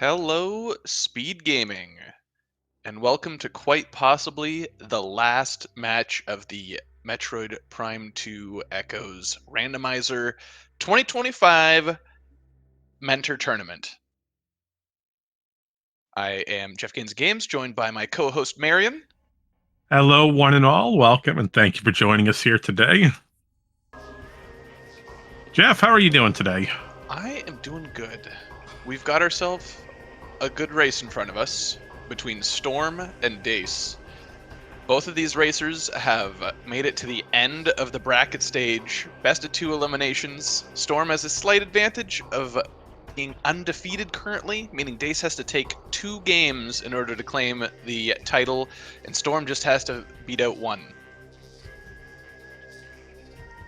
Hello, SpeedGaming, and welcome to quite possibly the last match of the Metroid Prime 2 Echoes Randomizer 2025 Mentor Tournament. I am Jeff Gaines Games, joined by my co-host Marion. Hello, one and all. Welcome, and thank you for joining us here today. Jeff, how are you doing today? I am doing good. We've got ourselves a good race in front of us between Storm and Dace. Both of these racers have made it to the end of the bracket stage. Best of two eliminations. Storm has a slight advantage of being undefeated currently, meaning Dace has to take 2 games in order to claim the title, and Storm just has to beat out 1.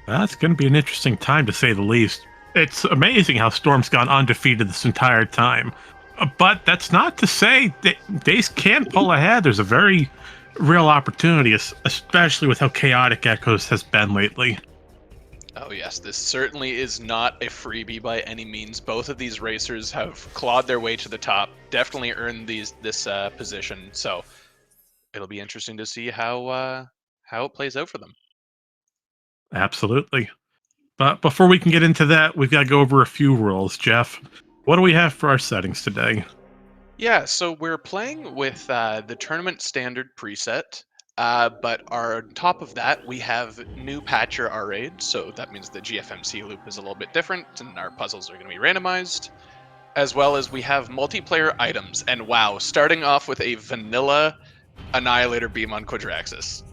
It's going to be an interesting time, to say the least. It's amazing how Storm's gone undefeated this entire time. But that's not to say that Dace can pull ahead. There's a very real opportunity, especially with how chaotic Echoes has been lately. Oh yes, this certainly is not a freebie by any means. Both of these racers have clawed their way to the top, definitely earned this position. So it'll be interesting to see how it plays out for them. Absolutely. But before we can get into that, we've got to go over a few rules. Jeff, what do we have for our settings today? Yeah, so we're playing with the tournament standard preset, but on top of that, we have new patcher R8, so that means the GFMC loop is a little bit different, and our puzzles are going to be randomized, as well as we have multiplayer items. And wow, starting off with a vanilla Annihilator beam on Quadraxis.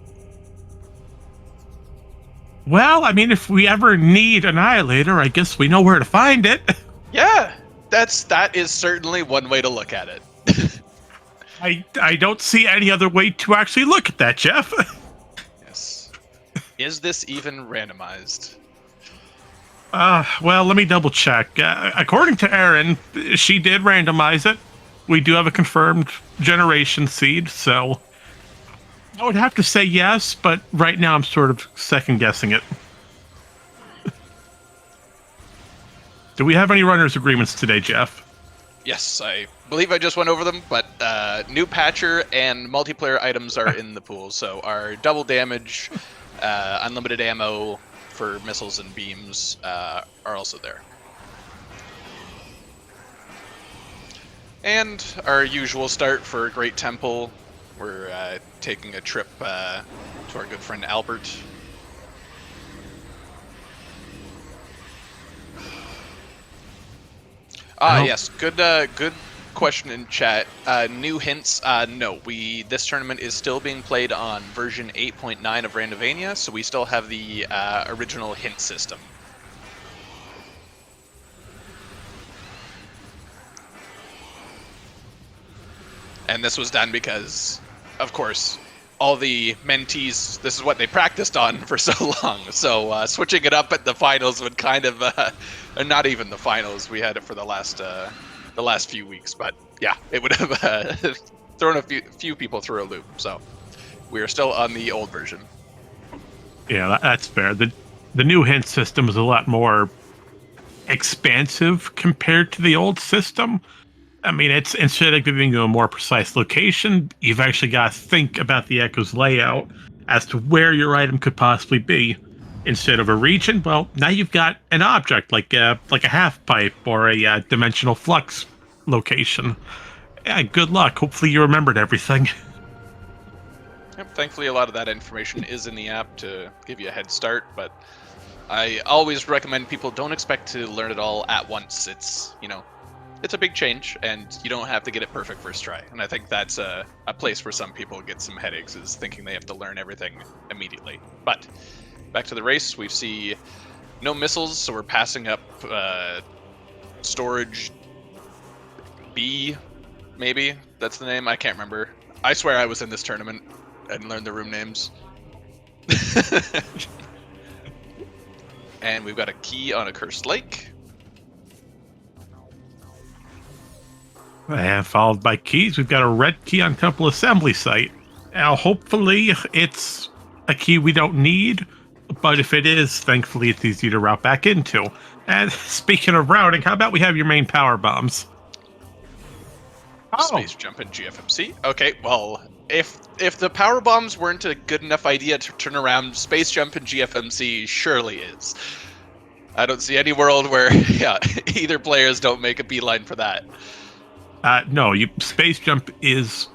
Well, I mean, if we ever need Annihilator, I guess we know where to find it. Yeah, that is certainly one way to look at it. I don't see any other way to actually look at that, Jeff. Yes. Is this even randomized? Well, let me double check. According to Erin, she did randomize it. We do have a confirmed generation seed, so I would have to say yes, but right now I'm sort of second guessing it. Do we have any runners agreements today, Jeff? Yes, I believe I just went over them, but new patcher and multiplayer items are in the pool. So our double damage, unlimited ammo for missiles and beams are also there. And our usual start for Great Temple, we're taking a trip to our good friend Albert. Yes, good question in chat. New hints? No, this tournament is still being played on version 8.9 of Randomania, so we still have the original hint system. And this was done because, of course, all the mentees, this is what they practiced on for so long. So switching it up at the finals would kind of, not even the finals, we had it for the last few weeks. But yeah, it would have thrown a few people through a loop. So we are still on the old version. Yeah, that's fair. The new hint system is a lot more expansive compared to the old system. I mean, it's instead of giving you a more precise location, you've actually got to think about the Echo's layout as to where your item could possibly be. Instead of a region, well, now you've got an object like a half pipe or a dimensional flux location. Yeah, good luck. Hopefully you remembered everything. Yep, thankfully, a lot of that information is in the app to give you a head start, but I always recommend people don't expect to learn it all at once. It's a big change, and you don't have to get it perfect first try. And I think that's a place where some people get some headaches, is thinking they have to learn everything immediately. But back to the race, we see no missiles, so we're passing up storage B, maybe? That's the name? I can't remember. I swear I was in this tournament and learned the room names. And we've got a key on a cursed lake. And followed by keys, we've got a red key on Temple Assembly Site. Now, hopefully, it's a key we don't need, but if it is, thankfully, it's easy to route back into. And speaking of routing, how about we have your main power bombs? Oh, Space jump and GFMC. Okay, well, if the power bombs weren't a good enough idea to turn around, space jump and GFMC surely is. I don't see any world where yeah, either players don't make a beeline for that. no, space jump is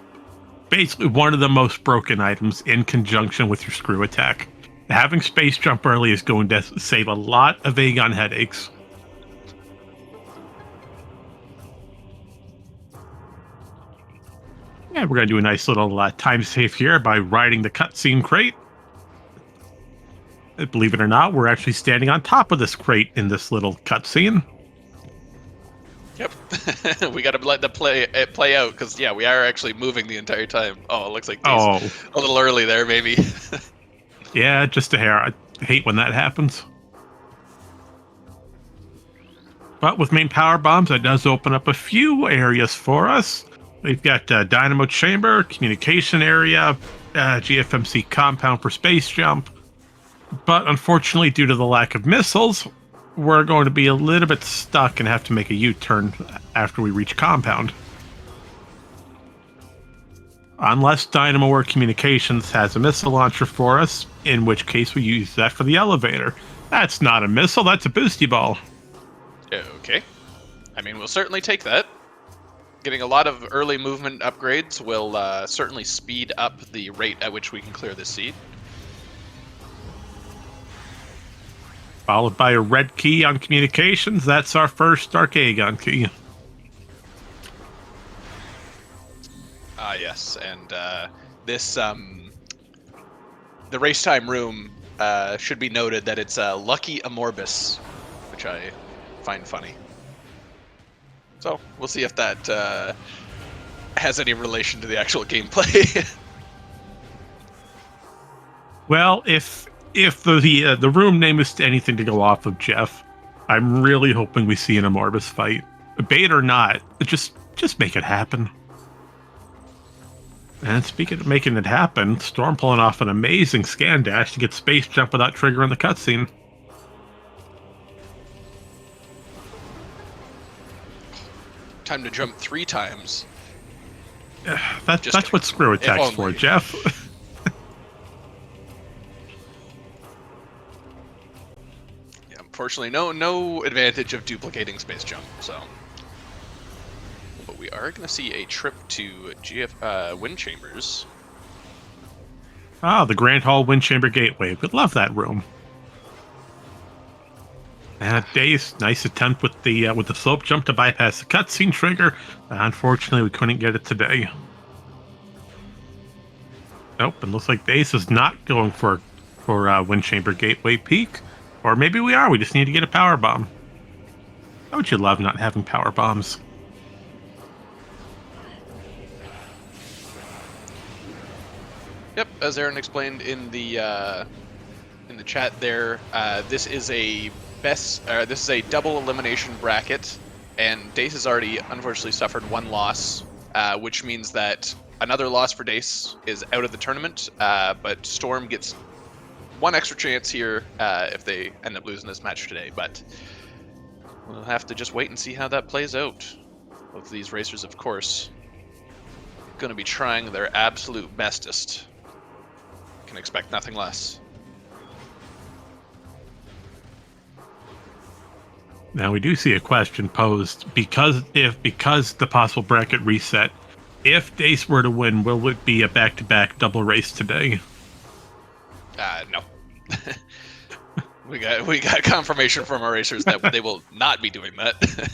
basically one of the most broken items in conjunction with your screw attack. Having space jump early is going to save a lot of Aegon headaches. Yeah, we're going to do a nice little time save here by riding the cutscene crate. Believe it or not, we're actually standing on top of this crate in this little cutscene. Yep, we got to let it play out because yeah, we are actually moving the entire time. Oh, it looks like Dace Oh, a little early there, maybe. yeah, just a hair. I hate when that happens. But with main power bombs, that does open up a few areas for us. We've got dynamo chamber, communication area, GFMC compound for space jump. But unfortunately, due to the lack of missiles, we're going to be a little bit stuck and have to make a U-turn after we reach compound. Unless Dynamo or Communications has a missile launcher for us, in which case we use that for the elevator. That's not a missile, that's a boosty ball. Okay. I mean, we'll certainly take that. Getting a lot of early movement upgrades will certainly speed up the rate at which we can clear this seed. Followed by a red key on Communications. That's our first Dark Aegon key. Ah, yes, and this the race time room should be noted that it's Lucky Amorbus, which I find funny. So we'll see if that has any relation to the actual gameplay. Well, if the room name is anything to go off of, Jeff, I'm really hoping we see an Amorbus fight. Bait or not, just make it happen. And speaking of making it happen, Storm pulling off an amazing scan dash to get space jump without triggering the cutscene. Time to jump 3 times. That's what screw attack's for, Jeff. Yeah, unfortunately, no advantage of duplicating space jump. So, but we are going to see a trip to wind chambers. Ah, the Grand Hall Wind Chamber Gateway. We love that room. And Dace, nice attempt with the slope jump to bypass the cutscene trigger. Unfortunately, we couldn't get it today. Nope, it looks like Dace is not going for Wind Chamber Gateway Peak. Or maybe we are, we just need to get a power bomb. Don't you love not having power bombs? Yep, as Aaron explained in the chat there, this is a double elimination bracket, and Dace has already unfortunately suffered 1 loss, which means that another loss for Dace is out of the tournament, but Storm gets 1 extra chance here if they end up losing this match today, but we'll have to just wait and see how that plays out. Both of these racers, of course, going to be trying their absolute bestest. Can expect nothing less. Now we do see a question posed because the possible bracket reset, if Dace were to win, will it be a back-to-back double race today? No. we got confirmation from our racers that they will not be doing that.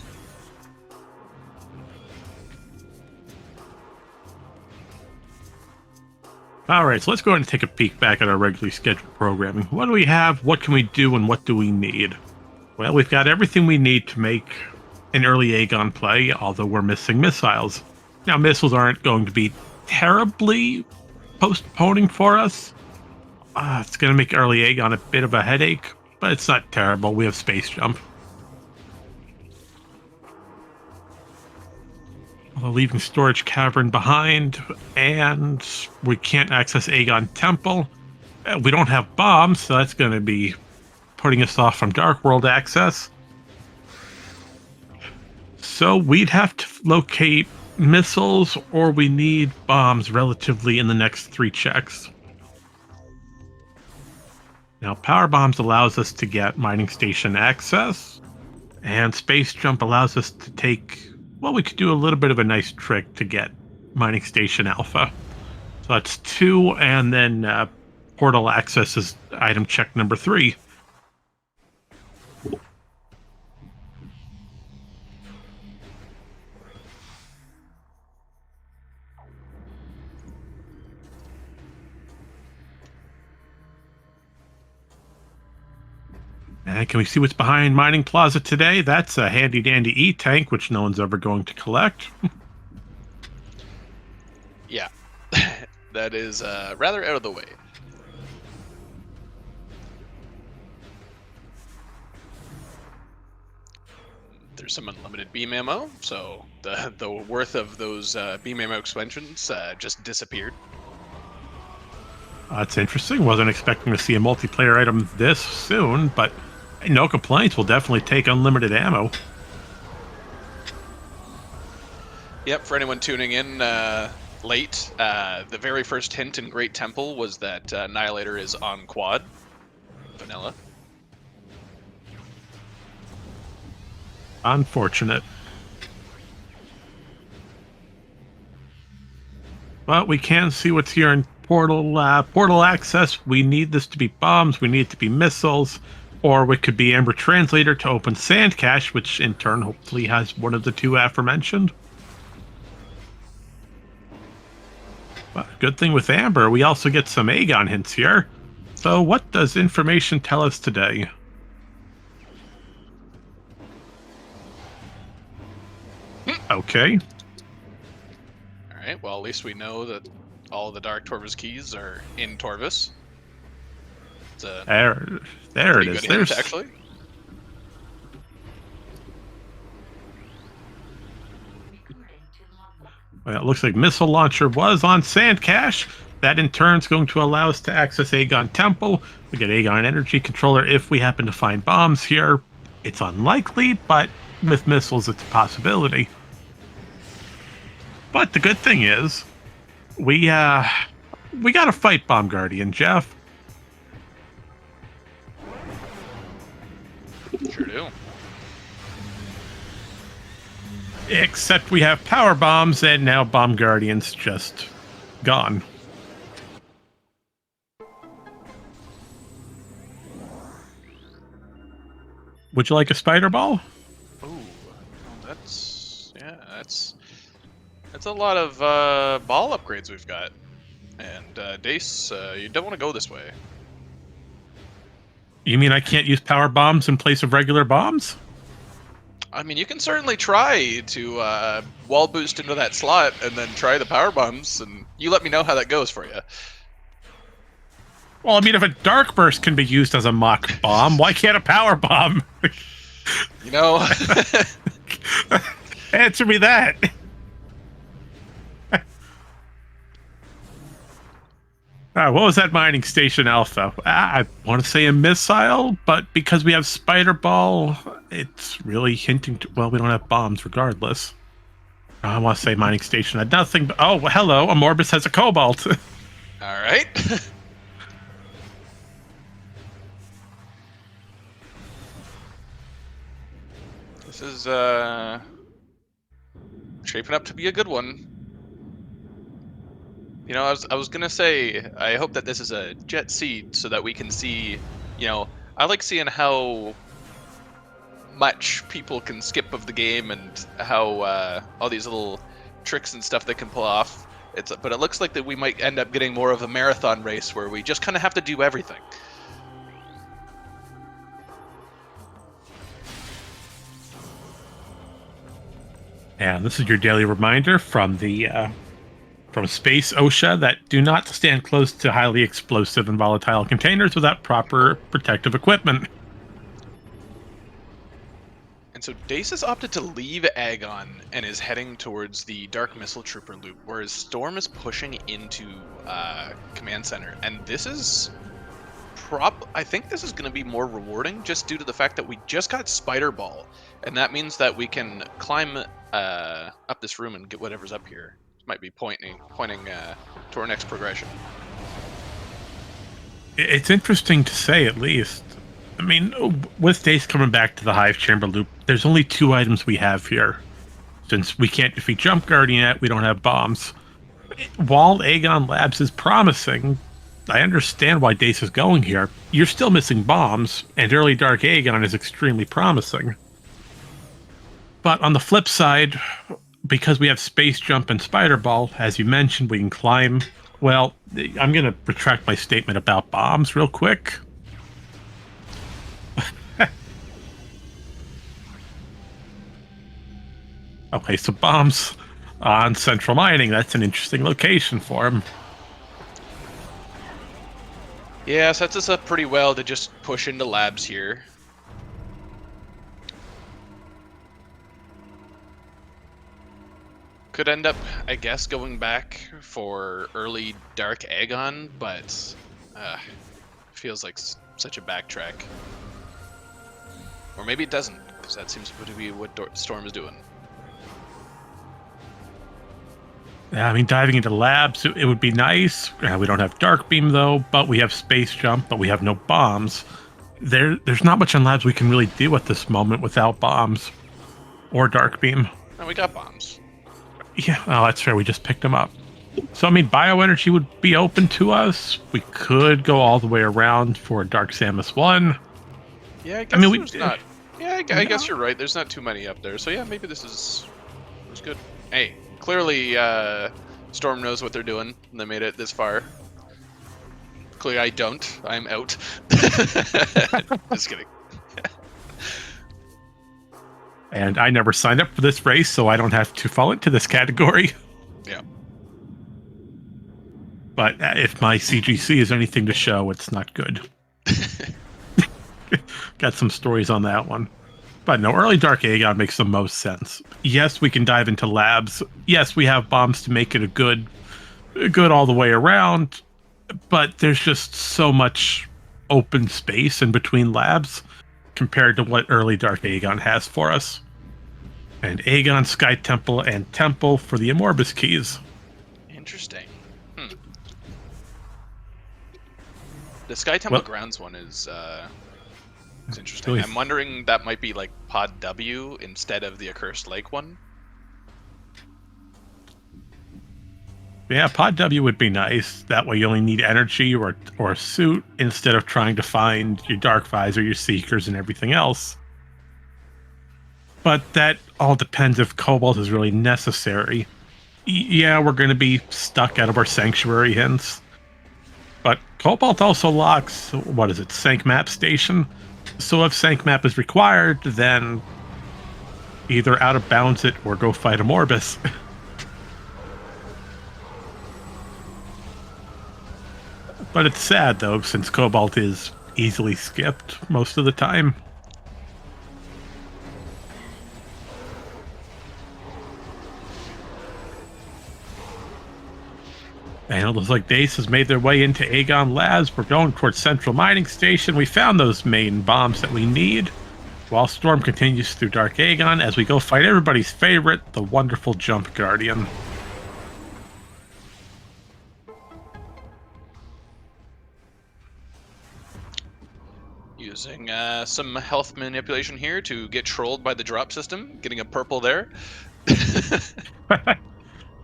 All right, so let's go ahead and take a peek back at our regularly scheduled programming. What do we have? What can we do? And what do we need? Well, we've got everything we need to make an early Aegon play, although we're missing missiles. Now, missiles aren't going to be terribly postponing for us. It's going to make early Aegon a bit of a headache, but it's not terrible. We have space jump. Although leaving storage cavern behind, and we can't access Aegon Temple. We don't have bombs, so that's going to be putting us off from Dark World access. So we'd have to locate missiles or we need bombs relatively in the next 3 checks. Now, power bombs allows us to get mining station access, and space jump allows us to take, well, we could do a little bit of a nice trick to get mining station alpha. So that's 2, and then portal access is item check number 3. And can we see what's behind Mining Plaza today? That's a handy dandy E-tank, which no one's ever going to collect. Yeah, that is rather out of the way. There's some unlimited beam ammo, so the worth of those beam ammo expansions just disappeared. That's interesting. Wasn't expecting to see a multiplayer item this soon, but no complaints. We'll definitely take unlimited ammo. Yep, for anyone tuning in late, the very first hint in Great Temple was that Annihilator is on quad. Vanilla. Unfortunate. But we can see what's here in portal access. We need this to be bombs, we need it to be missiles, or it could be Amber Translator to open Sand Cache, which in turn hopefully has one of the 2 aforementioned. But good thing with Amber, we also get some Aegon hints here. So what does information tell us today? Okay. Alright, well, at least we know that all the Dark Torvus keys are in Torvus. It's a there it is. good hint, actually. Well, it looks like missile launcher was on Sand Cache. That in turn is going to allow us to access Aegon Temple. We get Aegon Energy Controller if we happen to find bombs here. It's unlikely, but with missiles, it's a possibility. But the good thing is, we gotta fight Bomb Guardian, Jeff. Sure do. Except we have power bombs, and now Bomb Guardian's just gone. Would you like a spider ball? Ooh, that's a lot of ball upgrades we've got. And Dace, you don't want to go this way. You mean I can't use power bombs in place of regular bombs? I mean, you can certainly try to wall boost into that slot and then try the power bombs, and you let me know how that goes for you. Well, I mean, if a dark burst can be used as a mock bomb, why can't a power bomb? You know, Answer me that. What was that mining station alpha? I want to say a missile, but because we have spider ball, it's really hinting to, well, we don't have bombs regardless. I want to say mining station had nothing, but oh, hello, Amorbus has a cobalt. all right. This is shaping up to be a good one. You know, I was gonna say, I hope that this is a jet seed so that we can see, you know, I like seeing how much people can skip of the game and how all these little tricks and stuff they can pull off. But it looks like that we might end up getting more of a marathon race where we just kind of have to do everything. And this is your daily reminder from the from Space OSHA that do not stand close to highly explosive and volatile containers without proper protective equipment. And so Dace has opted to leave Aegon and is heading towards the Dark Missile Trooper loop, whereas Storm is pushing into Command Center. And this is I think this is going to be more rewarding just due to the fact that we just got Spider Ball, and that means that we can climb up this room and get whatever's up here. Might be pointing to our next progression. It's interesting to say, at least. I mean, with Dace coming back to the Hive Chamber loop, there's only 2 items we have here. Since we can't defeat Jump Guardian yet, we don't have bombs. While Aegon Labs is promising, I understand why Dace is going here. You're still missing bombs, and early Dark Aegon is extremely promising. But on the flip side, because we have Space Jump and Spider Ball, as you mentioned, we can climb. Well, I'm going to retract my statement about bombs real quick. Okay, so bombs on Central Mining. That's an interesting location for him. Yeah, sets us up pretty well to just push into labs here. Could end up, I guess, going back for early Dark Aegon, but feels like such a backtrack. Or maybe it doesn't, because that seems to be what Storm is doing. Yeah, I mean, diving into labs, it would be nice. We don't have Dark Beam, though, but we have Space Jump, but we have no bombs. There's not much on labs we can really do at this moment without bombs or Dark Beam. And we got bombs. Yeah, oh, that's fair. We just picked them up. So, I mean, bioenergy would be open to us. We could go all the way around for Dark Samus 1. Yeah, I guess there's not. Yeah, I guess you're right. There's not too many up there. So, yeah, maybe this is good. Hey, clearly Storm knows what they're doing, and they made it this far. Clearly I don't. I'm out. Just kidding. And I never signed up for this race, so I don't have to fall into this category. Yeah. But if my CGC is anything to show, it's not good. Got some stories on that one. But no, early Dark Aegon makes the most sense. Yes, we can dive into labs. Yes, we have bombs to make it a good all the way around. But there's just so much open space in between labs compared to what early Dark Aegon has for us. And Aegon, Sky Temple, and Temple for the Amorbus keys. Interesting. The Sky Temple Grounds one is interesting. Really? I'm wondering that might be like Pod W instead of the Accursed Lake one. Yeah, Pod W would be nice. That way you only need energy or a suit instead of trying to find your Dark Visor, your Seekers, and everything else. But that all depends if Cobalt is really necessary. Yeah, we're going to be stuck out of our Sanctuary hints. But Cobalt also locks, what is it, Sank Map Station? So if Sank Map is required, then either out of bounds it or go fight Amorbus. But it's sad, though, since Cobalt is easily skipped most of the time. And it looks like Dace has made their way into Aegon Labs. We're going towards Central Mining Station. We found those main bombs that we need. While Storm continues through Dark Aegon as we go fight everybody's favorite, the wonderful Jump Guardian. Using some health manipulation here to get trolled by the drop system. Getting a purple there.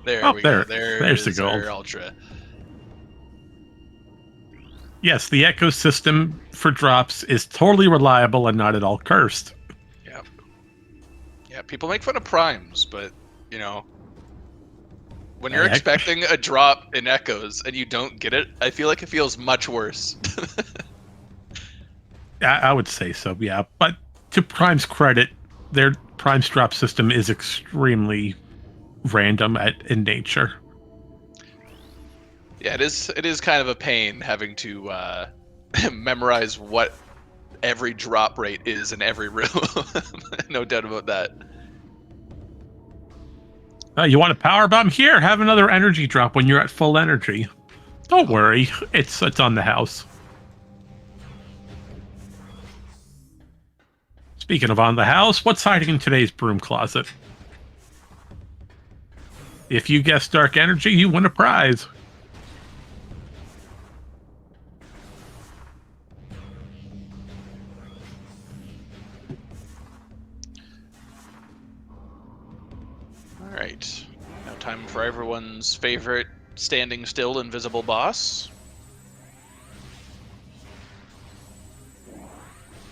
There we go. There's the gold. Our ultra. Yes, the ecosystem for drops is totally reliable and not at all cursed. Yeah. Yeah, people make fun of primes, but, you know, when you're expecting a drop in echoes and you don't get it, I feel like it feels much worse. I would say so, yeah. But to Prime's credit, their Prime's drop system is extremely random in nature. Yeah, it is kind of a pain having to memorize what every drop rate is in every room. No doubt about that. You want a power bomb? Here, have another energy drop when you're at full energy. Don't worry, it's on the house. Speaking of on the house, what's hiding in today's broom closet? If you guess dark energy, you win a prize. All right. Now time for everyone's favorite standing still invisible boss.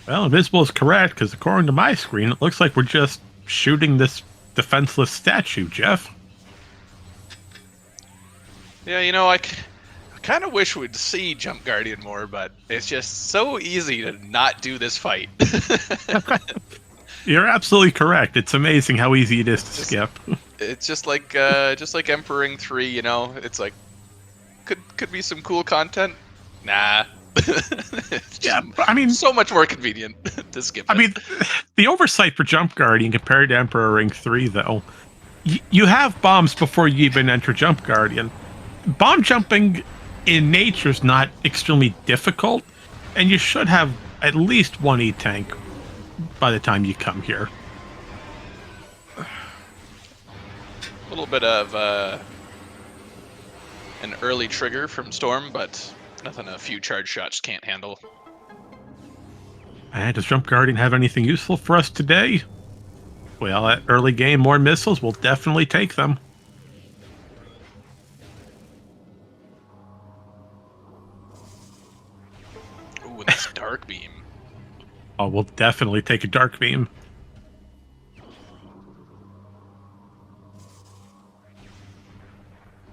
Well, invisible is correct, because according to my screen, it looks like we're just shooting this defenseless statue, Jeff. Yeah, you know, I kind of wish we'd see Jump Guardian more, but it's just so easy to not do this fight. You're absolutely correct. It's amazing how easy it is to skip. It's just like Emperor Ring 3, you know. It's like could be some cool content. Nah. Yeah, I mean, so much more convenient to skip. I mean, the oversight for Jump Guardian compared to Emperor Ring 3, though, you have bombs before you even enter Jump Guardian. Bomb jumping in nature is not extremely difficult, and you should have at least one E-tank by the time you come here. A little bit of an early trigger from Storm, but nothing a few charge shots can't handle. And does Jump Guardian have anything useful for us today? Well, at early game, more missiles, we'll definitely take them. Ooh, this Dark Beam. Oh, we'll definitely take a Dark Beam.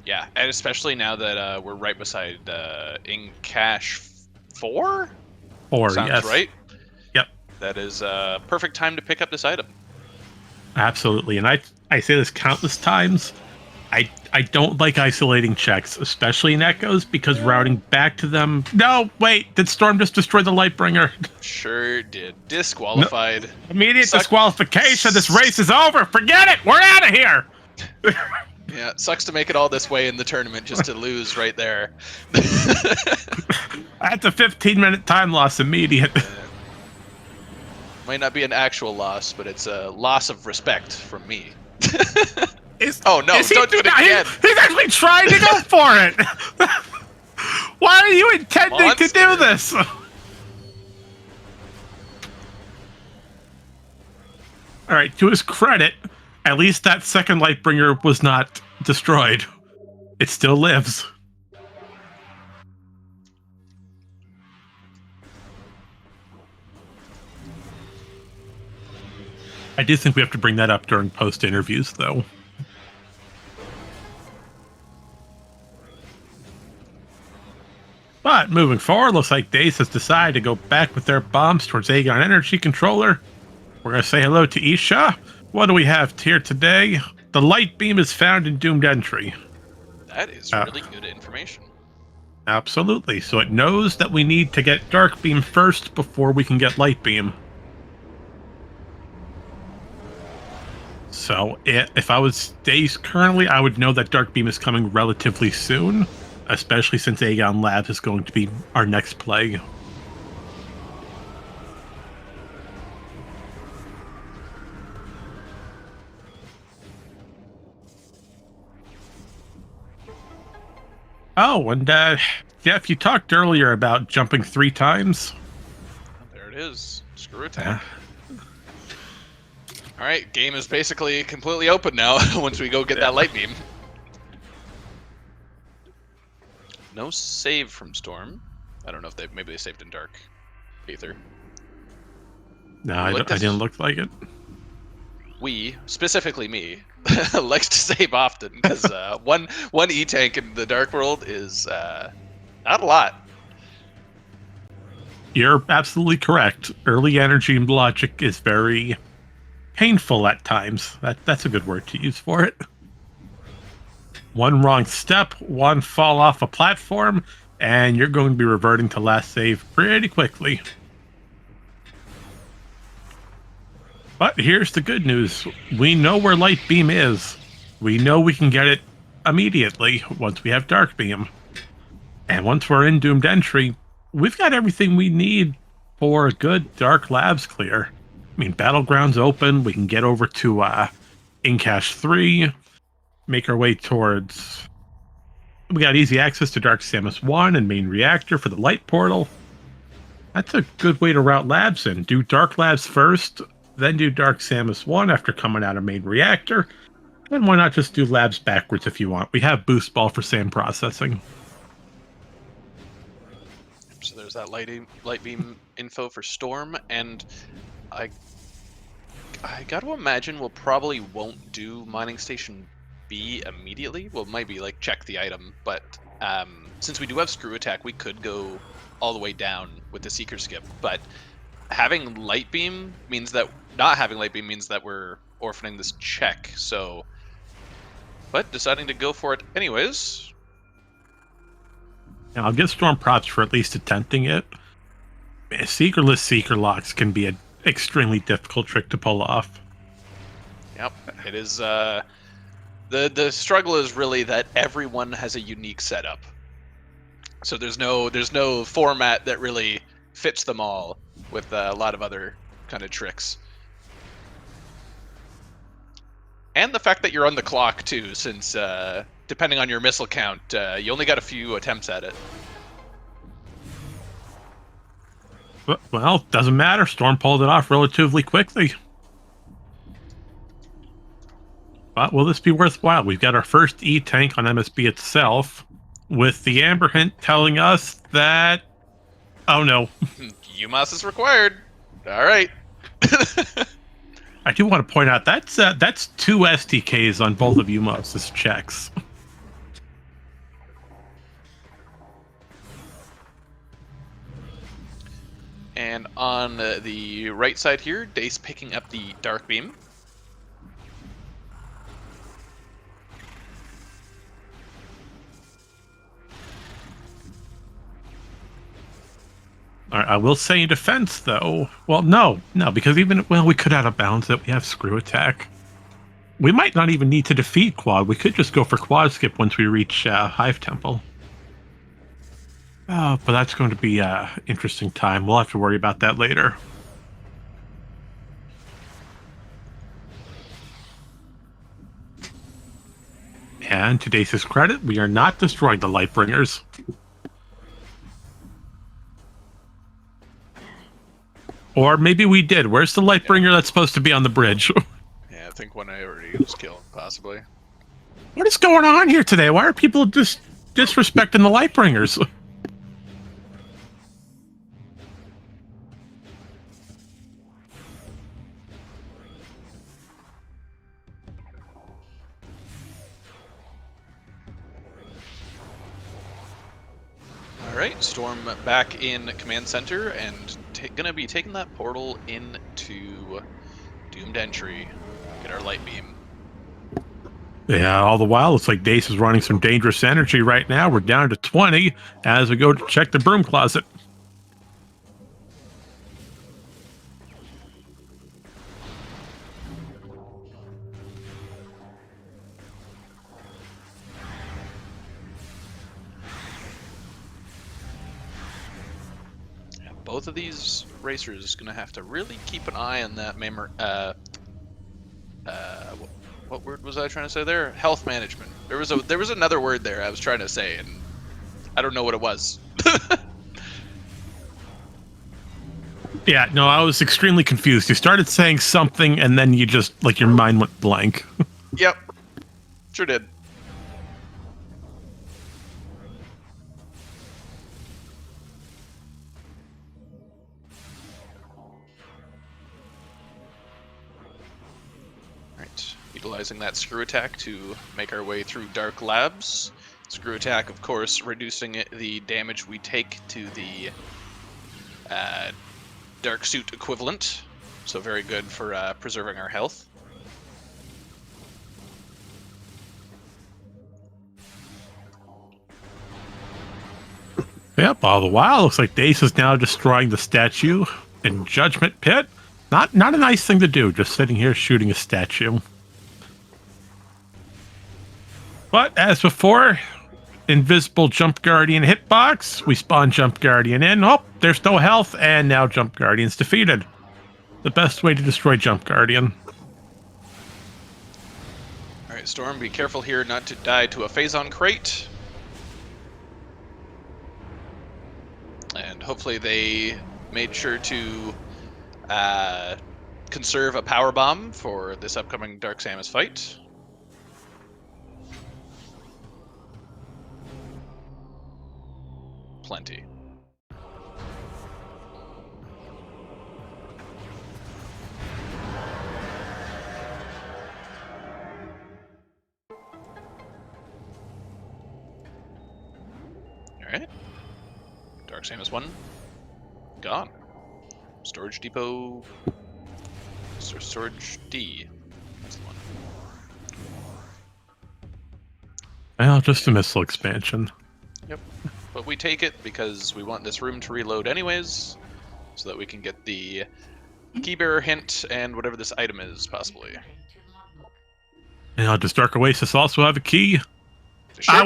Yeah, and especially now that we're right beside in Cache 4? Or, Sounds yes. right. Yep. That is perfect time to pick up this item. Absolutely. And I say this countless times. I don't like isolating checks, especially in Echoes, because routing back to them... No, wait! Did Storm just destroy the Lightbringer? Sure did. Disqualified. No. Immediate disqualification! This race is over! Forget it! We're out of here! Yeah, it sucks to make it all this way in the tournament just to lose right there. That's a 15-minute time loss immediate. Might not be an actual loss, but it's a loss of respect from me. Oh no, don't do it again. He's actually trying to go for it. Why are you intending to do this? All right, to his credit, at least that second Lightbringer was not destroyed. It still lives. I do think we have to bring that up during post interviews, though. But moving forward, looks like Dace has decided to go back with their bombs towards Aegon Energy Controller. We're going to say hello to Isha. What do we have here today? The light beam is found in Doomed Entry. That is really good information. Absolutely. So it knows that we need to get Dark Beam first before we can get Light Beam. So if I was Dace currently, I would know that Dark Beam is coming relatively soon, especially since Aegon Labs is going to be our next play. Oh, and Jeff, you talked earlier about jumping 3 times. There it is. Screw attack. All right, game is basically completely open now once we go get that light beam. No save from Storm. I don't know if maybe they saved in Dark Aether. No, I didn't look like it. We, specifically me, likes to save often because one E-tank in the Dark World is not a lot. You're absolutely correct. Early energy and logic is very painful at times. That's a good word to use for it. One wrong step, one fall off a platform, and you're going to be reverting to last save pretty quickly. But here's the good news. We know where Light Beam is. We know we can get it immediately once we have Dark Beam. And once we're in Doomed Entry, we've got everything we need for a good Dark Labs clear. mean, Battlegrounds open. We can get over to In-Cache 3, make our way towards... We got easy access to Dark Samus 1 and main reactor for the light portal. That's a good way to route labs in. Do Dark Labs first, then do Dark Samus 1 after coming out of main reactor. And why not just do labs backwards if you want? We have Boost Ball for SAM processing. So there's that light beam info for Storm, and I got to imagine we'll probably won't do Mining Station B immediately. Well, maybe like check the item, but since we do have Screw Attack, we could go all the way down with the Seeker Skip. But having Light Beam means that not having Light Beam means that we're orphaning this check. So, but deciding to go for it anyways. And I'll give Storm props for at least attempting it. Seekerless Seeker Locks can be an extremely difficult trick to pull off. Yep, it is. The struggle is really that everyone has a unique setup. So there's no format that really fits them all with a lot of other kind of tricks. And the fact that you're on the clock too, since depending on your missile count, you only got a few attempts at it. Well, doesn't matter. Storm pulled it off relatively quickly. But will this be worthwhile? We've got our first E-Tank on MSB itself, with the Amber Hint telling us that... Oh no. UMAS is required. All right. I do want to point out that's 2 SDKs on both of UMAS's checks. And on the right side here, Dace picking up the Dark Beam. All right, I will say in defense, though. Well, no, because we could out of bounds it. We have Screw Attack. We might not even need to defeat Quad. We could just go for Quad Skip once we reach Hive Temple. Oh, but that's going to be an interesting time. We'll have to worry about that later. And to Dace's credit, we are not destroying the Lightbringers. Or maybe we did. Where's the Lightbringer that's supposed to be on the bridge? Yeah, I think one I already was killed, possibly. What is going on here today? Why are people just disrespecting the Lightbringers? Alright, Storm back in Command Center and gonna be taking that portal into Doomed Entry. Get our Light Beam. Yeah, all the while, it's like Dace is running some dangerous energy right now. We're down to 20 as we go to check the broom closet. Both of these racers gonna have to really keep an eye on that what word was I trying to say there? Health management. There was another word there I was trying to say, and I don't know what it was. Yeah, no, I was extremely confused. You started saying something, and then you just, like, your mind went blank. Yep. Sure did. Utilizing that Screw Attack to make our way through Dark Labs. Screw Attack, of course, reducing the damage we take to the Dark Suit equivalent. So very good for preserving our health. Yep, all the while, looks like Dace is now destroying the statue in Judgment Pit. Not a nice thing to do, just sitting here shooting a statue. But as before, invisible Jump Guardian hitbox. We spawn Jump Guardian in. Oh, there's no health, and now Jump Guardian's defeated. The best way to destroy Jump Guardian. All right, Storm, be careful here not to die to a Phazon crate. And hopefully they made sure to conserve a power bomb for this upcoming Dark Samus fight. Plenty. Alright. Dark Samus 1. Gone. Storage Depot. Storage D. That's the one. Well, just a missile expansion. Yep. But we take it because we want this room to reload anyways, so that we can get the keybearer hint and whatever this item is, possibly. Does Dark Oasis also have a key? Sure I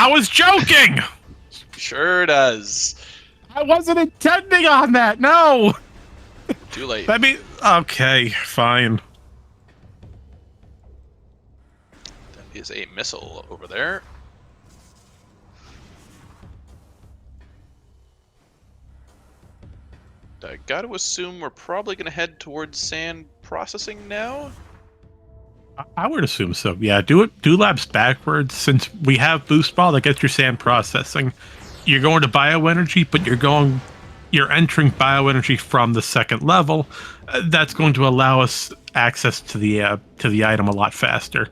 was joking! Sure does. I wasn't intending on that, no! Too late. Let me... Okay, fine. That is a missile over there. I gotta assume we're probably gonna head towards sand processing now. I would assume so. Yeah, do labs backwards, since we have boost ball that gets your sand processing. You're going to bioenergy, but you're entering bioenergy from the second level. That's going to allow us access to the item a lot faster.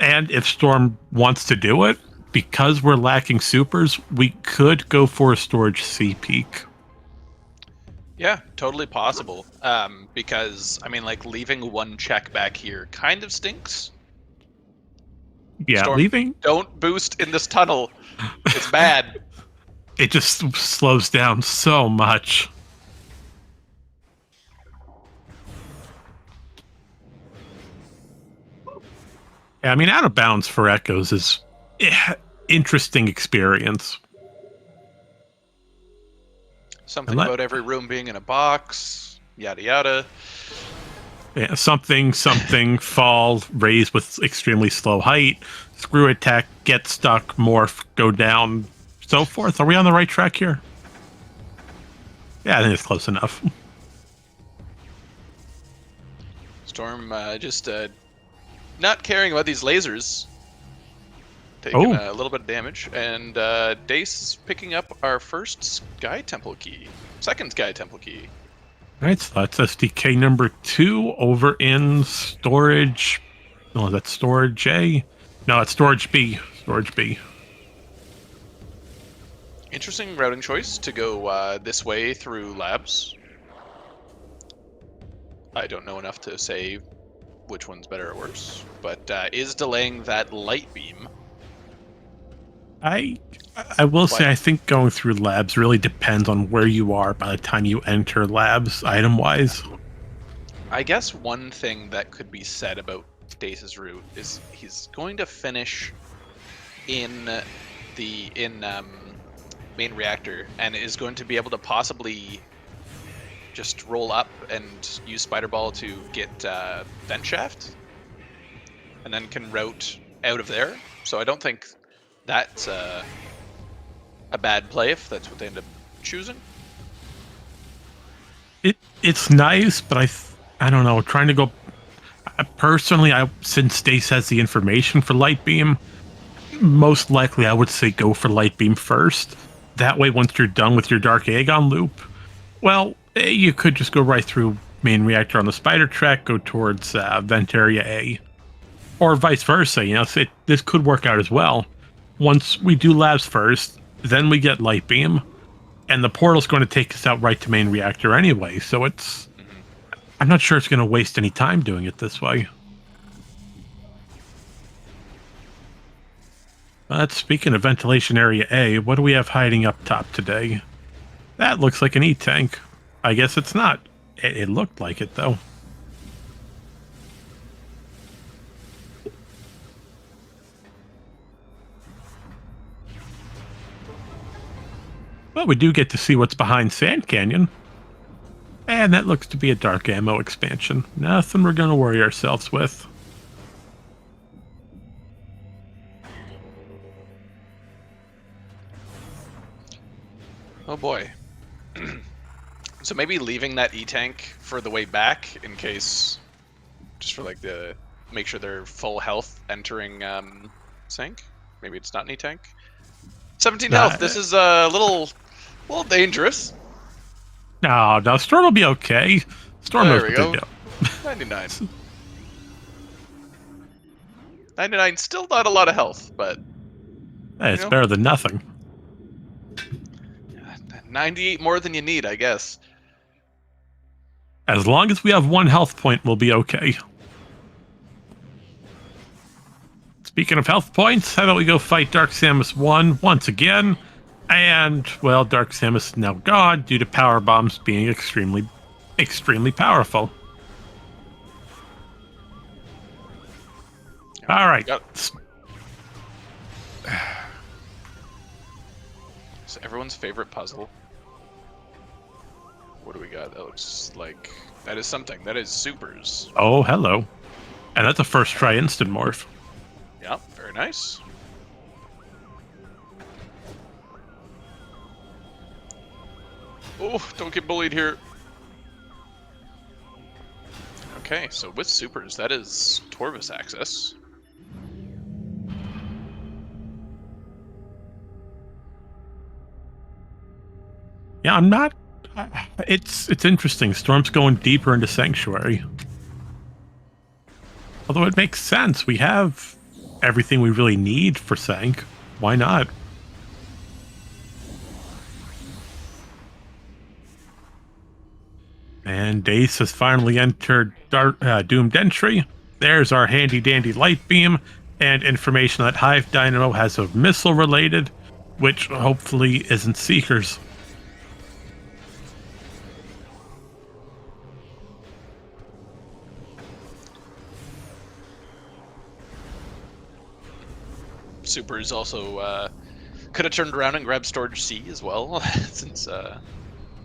And if Storm wants to do it, because we're lacking supers, we could go for a storage C peak. Yeah, totally possible. Because, I mean, like, leaving one check back here kind of stinks. Yeah, Storm, leaving... Don't boost in this tunnel. It's bad. It just slows down so much. Yeah, I mean, out of bounds for Echoes is interesting experience. Something about every room being in a box, yada yada. Yeah, something, fall, raise with extremely slow height, screw attack, get stuck, morph, go down, so forth. Are we on the right track here? Yeah, I think it's close enough. Storm just not caring about these lasers. Taking a little bit of damage. And Dace is picking up our first Sky Temple key. Second Sky Temple key. Alright, so that's SDK number 2 over in storage. No, that's storage A. No, it's storage B. Storage B. Interesting routing choice to go this way through labs. I don't know enough to say which one's better or worse, but is delaying that light beam. I will say I think going through labs really depends on where you are by the time you enter labs, item-wise. I guess one thing that could be said about Dace's route is he's going to finish in the main reactor and is going to be able to possibly just roll up and use Spider Ball to get vent shaft, and then can route out of there. So I don't think that's a bad play if that's what they end up choosing. It's nice, but I don't know. Trying to go personally, since Dace has the information for light beam, most likely I would say go for light beam first. That way, once you're done with your Dark Aegon loop, well, you could just go right through main reactor on the spider track, go towards vent area A, or vice versa. You know, this could work out as well. Once we do labs first, then we get light beam, and the portal's going to take us out right to main reactor anyway. So it's, I'm not sure it's going to waste any time doing it this way. Speaking of ventilation area A, what do we have hiding up top today? That looks like an E-tank. I guess it's not. It looked like it, though. Well, we do get to see what's behind Sand Canyon. And that looks to be a dark ammo expansion. Nothing we're going to worry ourselves with. Oh boy. So maybe leaving that E-tank for the way back in case, just for like the, make sure they're full health entering Sank. Maybe it's not an E-tank. 17 health. This is a little dangerous. No, Storm will be okay. Storm knows There we what go. they're doing. 99. 99, still not a lot of health, but It's better than nothing. 98 more than you need, I guess. As long as we have 1 health point, we'll be okay. Speaking of health points, how about we go fight Dark Samus 1 once again? And, well, Dark Samus is now gone due to power bombs being extremely, extremely powerful. All right. So everyone's favorite puzzle. What do we got? That looks like... That is something. That is supers. Oh, hello. And that's a first try instant morph. Yeah, very nice. Oh, don't get bullied here. Okay, so with supers, that is Torvus access. Yeah, I'm not... It's interesting. Storm's going deeper into Sanctuary. Although it makes sense. We have everything we really need for Sank. Why not? And Dace has finally entered Doomed Entry. There's our handy-dandy light beam and information that Hive Dynamo has of missile-related, which hopefully isn't Seekers. Supers also could have turned around and grabbed Storage C as well, since that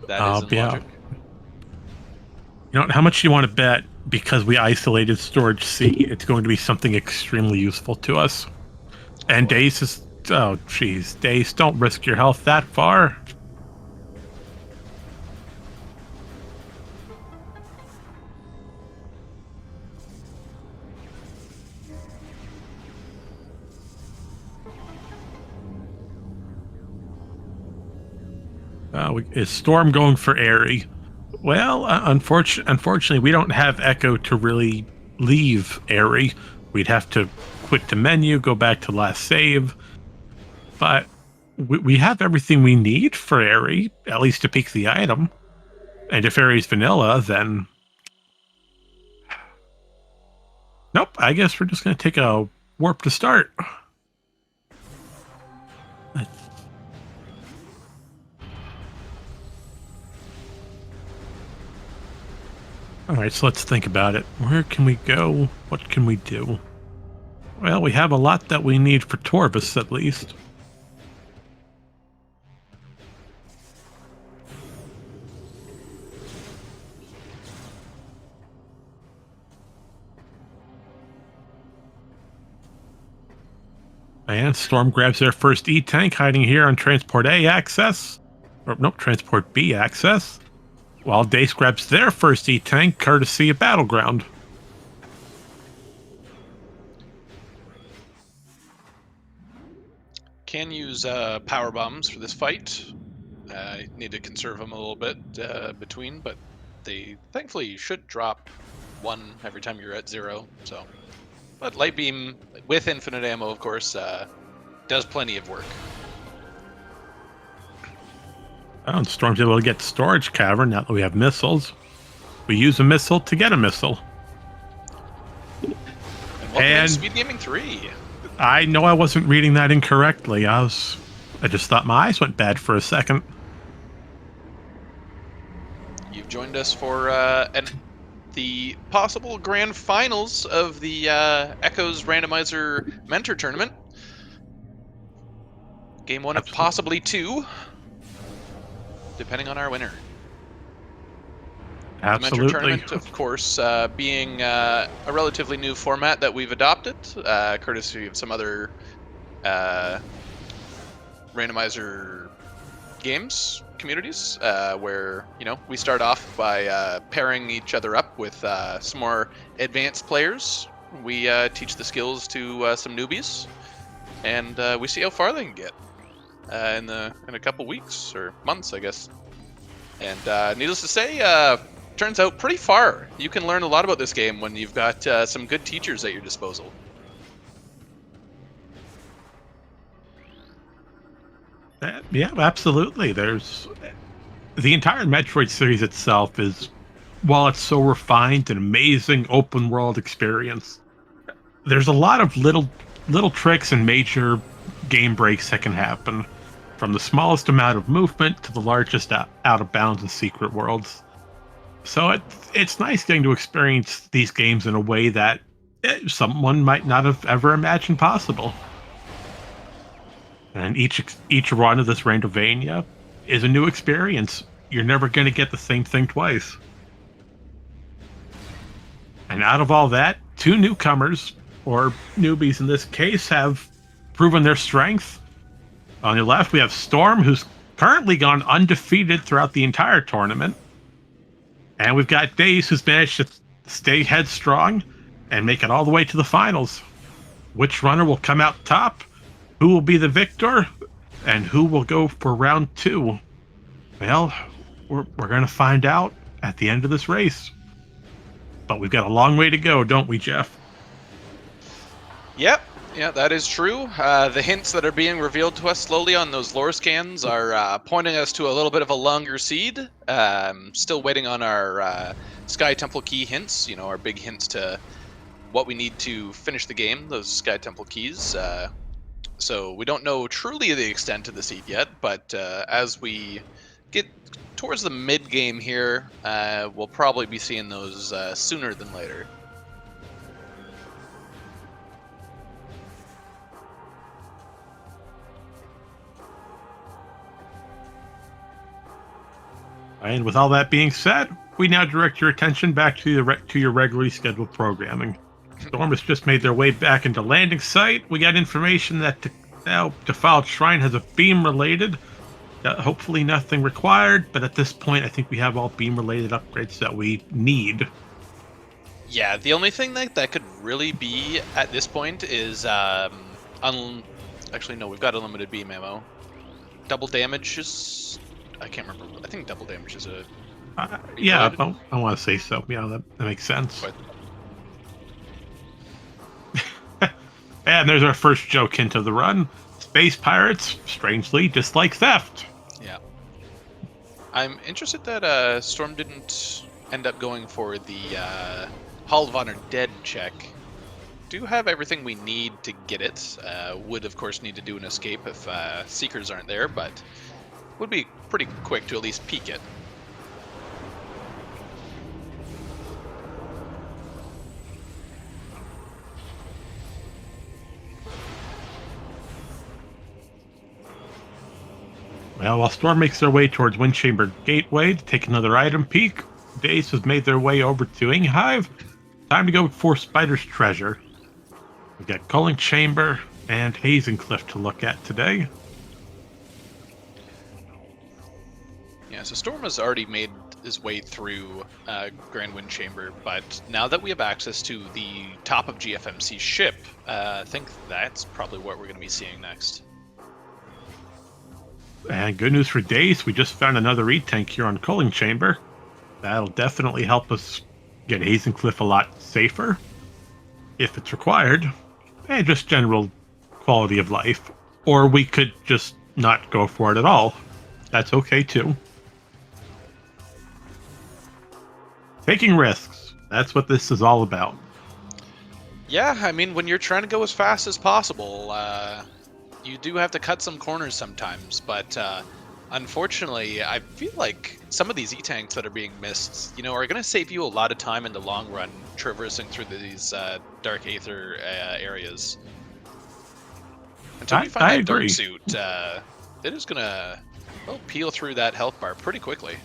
is in logic. You know, how much do you want to bet? Because we isolated Storage C, it's going to be something extremely useful to us. And Dace is... Oh, jeez. Dace, don't risk your health that far. Is Storm going for Airy? Well, unfortunately, we don't have Echo to really leave Airy. We'd have to quit the menu, go back to last save. But we have everything we need for Airy, at least to pick the item. And if Airy's vanilla, then... Nope, I guess we're just going to take a warp to start. Alright, so let's think about it. Where can we go? What can we do? Well, we have a lot that we need for Torvus, at least. And Storm grabs their first E-Tank, hiding here on Transport A access. Or, nope, Transport B access. While Dace grabs their first E-Tank, courtesy of Battleground. Can use power bombs for this fight. I need to conserve them a little bit between, but they thankfully should drop 1 every time you're at 0. So, but light beam with infinite ammo, of course, does plenty of work. Oh, Storm's able to get Storage Cavern now that we have missiles. We use a missile to get a missile. And SpeedGaming 3. I know I wasn't reading that incorrectly. I just thought my eyes went bad for a second. You've joined us for the possible grand finals of the Echoes Randomizer Mentor Tournament. Game 1 of possibly 2, depending on our winner. The Metro Absolutely. Tournament, of course, being a relatively new format that we've adopted, courtesy of some other uh, randomizer games communities, where we start off by pairing each other up with some more advanced players. We teach the skills to some newbies, and we see how far they can get in a couple weeks or months, I guess. And needless to say, turns out pretty far. You can learn a lot about this game when you've got some good teachers at your disposal. Yeah, absolutely. There's the entire Metroid series itself is, while it's so refined and amazing open world experience, there's a lot of little tricks and major game breaks that can happen, from the smallest amount of movement to the largest out of bounds and secret worlds. So it's nice getting to experience these games in a way that someone might not have ever imagined possible. And each run of this Randovania is a new experience. You're never going to get the same thing twice. And out of all that, two newcomers, or newbies in this case, have proven their strength. On your left, we have Storm, who's currently gone undefeated throughout the entire tournament. And we've got Dace, who's managed to stay headstrong and make it all the way to the finals. Which runner will come out top? Who will be the victor? And who will go for round 2? Well, we're going to find out at the end of this race. But we've got a long way to go, don't we, Jeff? Yep. Yeah, that is true. The hints that are being revealed to us slowly on those lore scans are pointing us to a little bit of a longer seed. Still waiting on our Sky Temple key hints, our big hints to what we need to finish the game, those Sky Temple keys. So we don't know truly the extent of the seed yet, but as we get towards the mid-game here, we'll probably be seeing those sooner than later. And with all that being said, we now direct your attention back to your regularly scheduled programming. Storm has just made their way back into landing site. We got information that Defiled Shrine has a beam related. Hopefully nothing required, but at this point, I think we have all beam related upgrades that we need. Yeah, the only thing that could really be at this point is actually no, we've got unlimited beam ammo. Double damage is, I can't remember. I think double damage is a. Yeah, I want to say so. Yeah, that makes sense. And there's our first joke hint of the run. Space pirates, strangely, dislike theft. Yeah. I'm interested that Storm didn't end up going for the Hall of Honor Dead check. Do have everything we need to get it. Would, of course, need to do an escape if Seekers aren't there, but would be pretty quick to at least peek it. Well, while Storm makes their way towards Windchamber Gateway to take another item peek, Dace has made their way over to Inghive. Time to go for Spider's Treasure. We've got Culling Chamber and Hazencliff to look at today. Yeah, so Storm has already made his way through Grand Wind Chamber, but now that we have access to the top of GFMC's ship, I think that's probably what we're going to be seeing next. And good news for Dace, we just found another E-Tank here on Culling Chamber. That'll definitely help us get Hazencliff a lot safer, if it's required, and just general quality of life. Or we could just not go for it at all. That's okay too. Taking risks. That's what this is all about. Yeah, I mean, when you're trying to go as fast as possible, you do have to cut some corners sometimes, but unfortunately, I feel like some of these E-Tanks that are being missed, are going to save you a lot of time in the long run, traversing through these Dark Aether areas. Until we find that Dark Suit, it is going to peel through that health bar pretty quickly.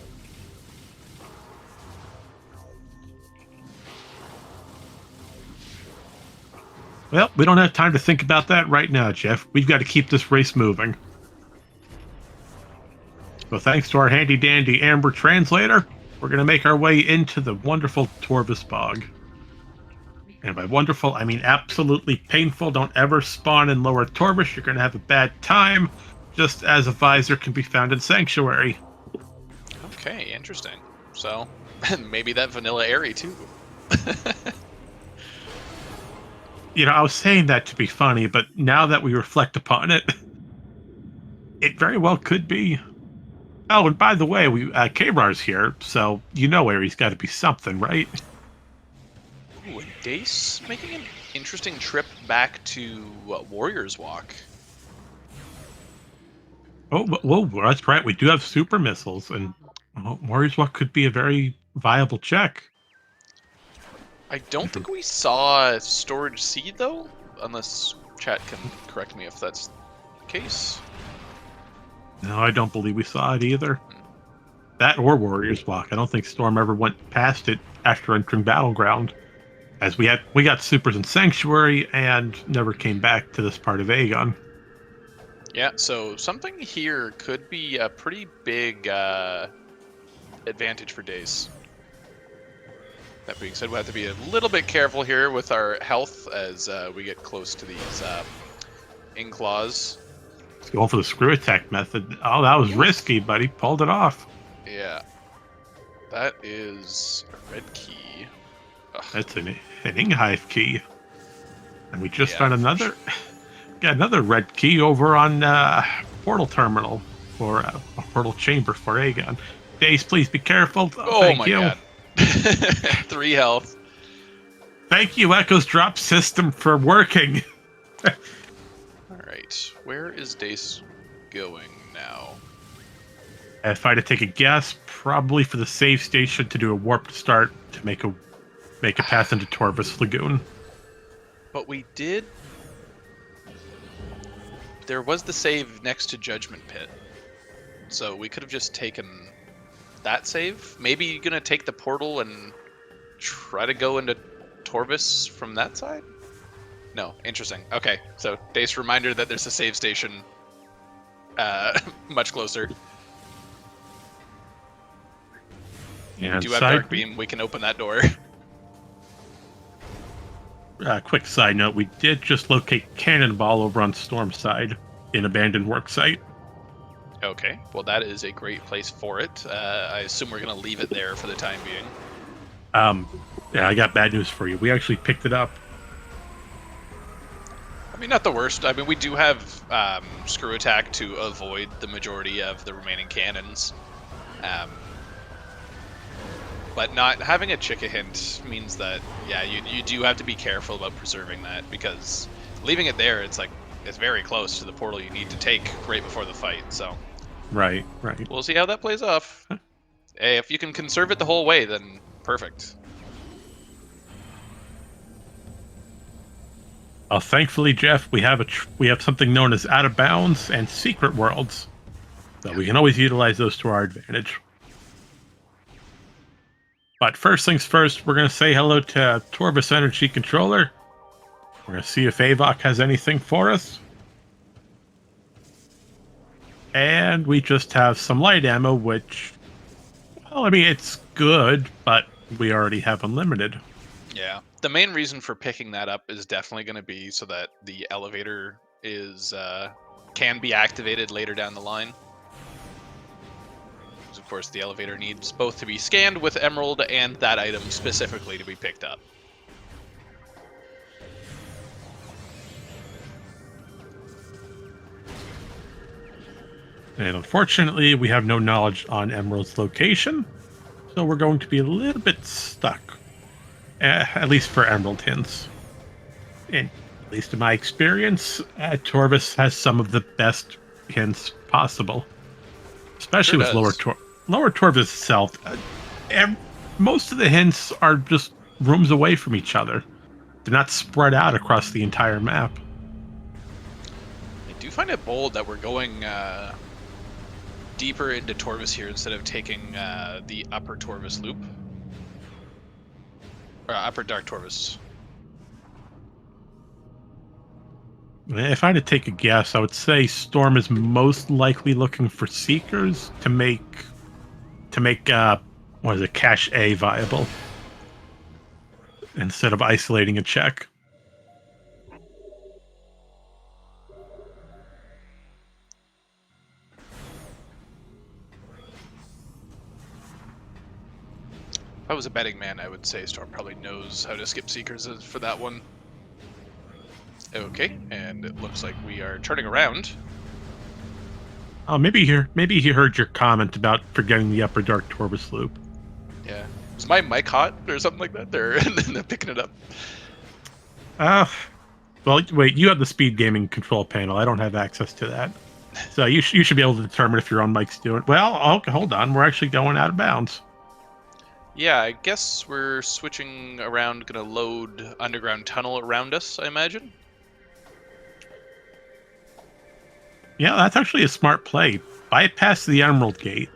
Well, we don't have time to think about that right now, Jeff. We've got to keep this race moving. So thanks to our handy-dandy Amber translator, we're going to make our way into the wonderful Torvus Bog. And by wonderful, I mean absolutely painful. Don't ever spawn in Lower Torvus. You're going to have a bad time, just as a visor can be found in Sanctuary. Okay, interesting. So, maybe that vanilla area too. You know, I was saying that to be funny, but now that we reflect upon it, it very well could be. Oh, and by the way, K-Rar's here, so you know Aries got to be something, right? Ooh, and Dace making an interesting trip back to Warrior's Walk. Oh, well, that's right. We do have super missiles, and Warriors Walk could be a very viable check. I don't think we saw Storage C, though, unless chat can correct me if that's the case. No, I don't believe we saw it either. That or Warriors Walk. I don't think Storm ever went past it after entering Battleground, as we got supers in Sanctuary and never came back to this part of Aegon. Yeah, so something here could be a pretty big advantage for Dace. That being said, we'll have to be a little bit careful here with our health as we get close to these Inkclaws. He's going for the screw attack method. Oh, that was risky, but he pulled it off. Yeah. That is a red key. Ugh. That's an Inghive key. And we just found another... Got another red key over on Portal Terminal, or a Portal Chamber for Aegon. Dace, please be careful. Thank you. God. 3 health. Thank you, Echo's drop system, for working. Alright, where is Dace going now? If I had to take a guess, probably for the save station to do a warp start to make a path into Torvus Lagoon. But we did... There was the save next to Judgment Pit. So we could have just taken that save. Maybe you're going to take the portal and try to go into Torvus from that side? No, interesting. Okay, so Dace, reminder that there's a save station much closer. And we do have Dark Beam. We can open that door. Quick side note, we did just locate Cannonball over on Storm's side in abandoned worksite. Okay, well that is a great place for it. I assume we're going to leave it there for the time being. Yeah, I got bad news for you. We actually picked it up. I mean, not the worst. I mean, we do have screw attack to avoid the majority of the remaining cannons. But not having a Chicka hint means that, yeah, you do have to be careful about preserving that, because leaving it there, it's very close to the portal you need to take right before the fight, so. Right. We'll see how that plays off. Hey, if you can conserve it the whole way, then perfect. Thankfully, Jeff, we have something known as out of bounds and secret worlds, so we can always utilize those to our advantage. But first things first, we're going to say hello to Torvus Energy Controller. We're going to see if Avok has anything for us. And we just have some light ammo, which, well, I mean, it's good, but we already have unlimited. Yeah. The main reason for picking that up is definitely going to be so that the elevator can be activated later down the line. Of course, the elevator needs both to be scanned with Emerald and that item specifically to be picked up. And unfortunately, we have no knowledge on Emerald's location, so we're going to be a little bit stuck. At least for Emerald hints. And at least in my experience, Torvus has some of the best hints possible. Especially with Lower Torvus itself. Most of the hints are just rooms away from each other. They're not spread out across the entire map. I do find it bold that we're going deeper into Torvus here instead of taking the upper Torvus loop. Or upper Dark Torvus. If I had to take a guess, I would say Storm is most likely looking for Seekers to make what is it, Cache A viable instead of isolating a check. If I was a betting man, I would say Storm probably knows how to skip Seekers for that one. Okay, and it looks like we are turning around. Oh, maybe he heard your comment about forgetting the upper dark Torvus loop. Yeah. Was my mic hot or something like that? They're picking it up. Well, wait, you have the SpeedGaming control panel. I don't have access to that. So you should be able to determine if your own mic's doing it. Well, okay, hold on. We're actually going out of bounds. Yeah, I guess we're switching around, gonna load underground tunnel around us, I imagine. Yeah, that's actually a smart play. Bypass the Emerald Gate,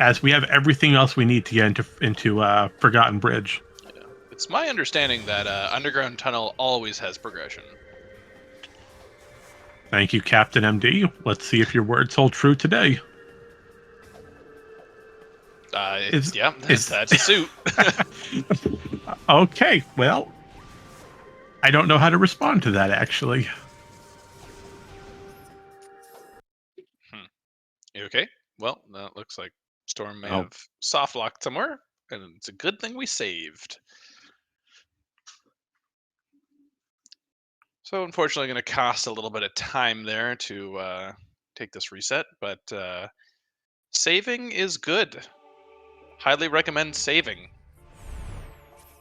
as we have everything else we need to get into Forgotten Bridge. Yeah. It's my understanding that underground tunnel always has progression. Thank you, Captain MD. Let's see if your words hold true today. Yeah, that's a suit. Okay, well, I don't know how to respond to that, actually. You okay? Well, that looks like Storm may have soft locked somewhere, and it's a good thing we saved. So unfortunately, going to cost a little bit of time there to take this reset, but saving is good. Highly recommend saving.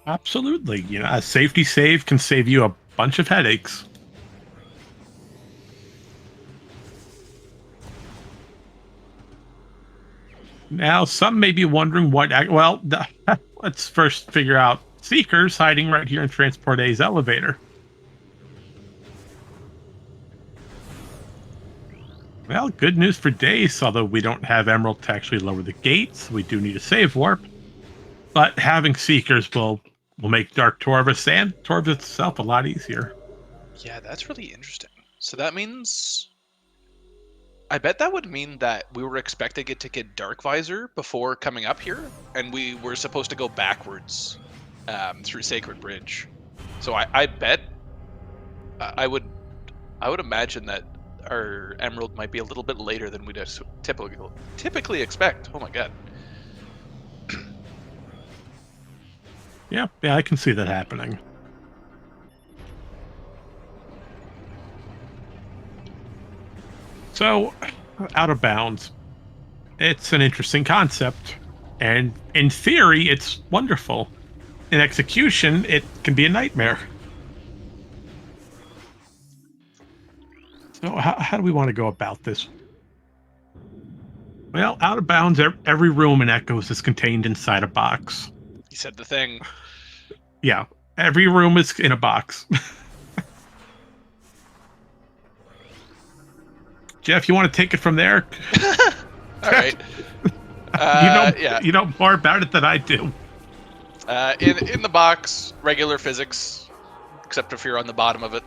Absolutely. A safety save can save you a bunch of headaches. Now, some may be wondering what... Well, let's first figure out Seekers hiding right here in Transport A's elevator. Well, good news for Dace, although we don't have Emerald to actually lower the gates. We do need a save warp. But having Seekers will make Dark Torvus and Torvus itself a lot easier. Yeah, that's really interesting. So that means... I bet that would mean that we were expecting it to get Dark Visor before coming up here, and we were supposed to go backwards through Sacred Bridge. So I bet I would imagine that our Emerald might be a little bit later than we'd typically expect. Oh my god. Yeah, I can see that happening. So, out of bounds. It's an interesting concept, and in theory, it's wonderful. In execution, it can be a nightmare. So, how do we want to go about this? Well, out of bounds, every room in Echoes is contained inside a box. You said the thing. Yeah, every room is in a box. Jeff, you want to take it from there? All right. You know more about it than I do. In the box, regular physics, except if you're on the bottom of it,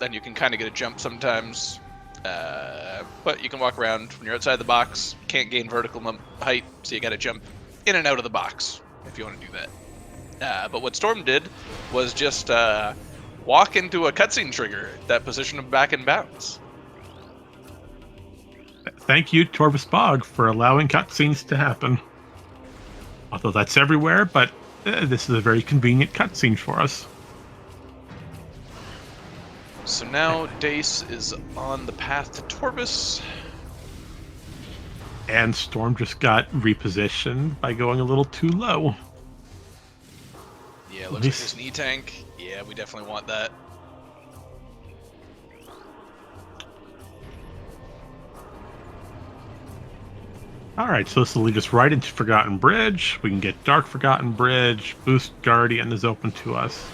then you can kind of get a jump sometimes. But you can walk around when you're outside the box. Can't gain vertical height, so you got to jump in and out of the box if you want to do that. But what Storm did was just walk into a cutscene trigger that positioned him back in bounds. Thank you, Torvus Bog, for allowing cutscenes to happen. Although that's everywhere, but this is a very convenient cutscene for us. So now Dace is on the path to Torvus. And Storm just got repositioned by going a little too low. Yeah, looks like his knee tank. Yeah, we definitely want that. Alright, so this will lead us right into Forgotten Bridge. We can get Dark Forgotten Bridge. Boost Guardian is open to us.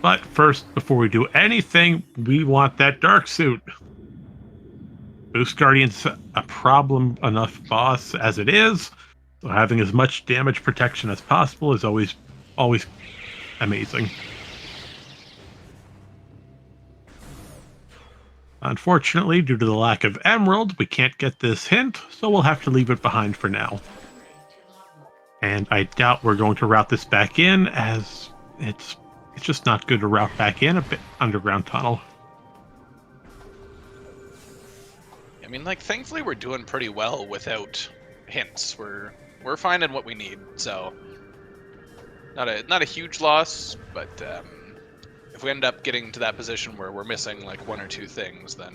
But first, before we do anything, we want that Dark Suit. Boost Guardian's a problem enough boss as it is, so having as much damage protection as possible is always amazing. Unfortunately, due to the lack of emerald, we can't get this hint, so we'll have to leave it behind for now. And I doubt we're going to route this back in, as it's just not good to route back in a bit underground tunnel. I mean, like, thankfully we're doing pretty well without hints. We're finding what we need, so not a huge loss, but if we end up getting to that position where we're missing like one or two things, then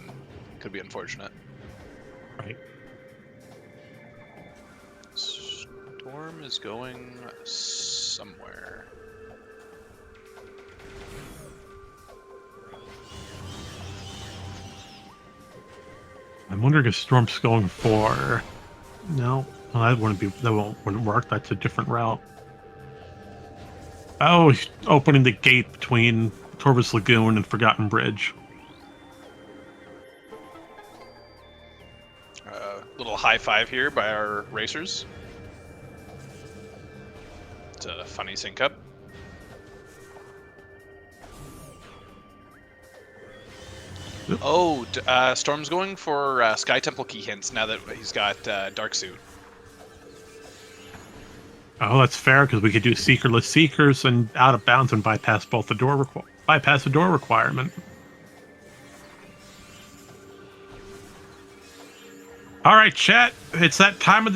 it could be unfortunate. Right. Storm is going somewhere. I'm wondering if Storm's going for... No, well, wouldn't work. That's a different route. Oh, he's opening the gate between Torvus Lagoon and Forgotten Bridge. Little high five here by our racers. It's a funny sync up. Yep. Oh, Storm's going for Sky Temple key hints now that he's got Dark Suit. Oh, that's fair, because we could do Seekerless Seekers and out of bounds and bypass both the door requirement. All right, chat. It's that time of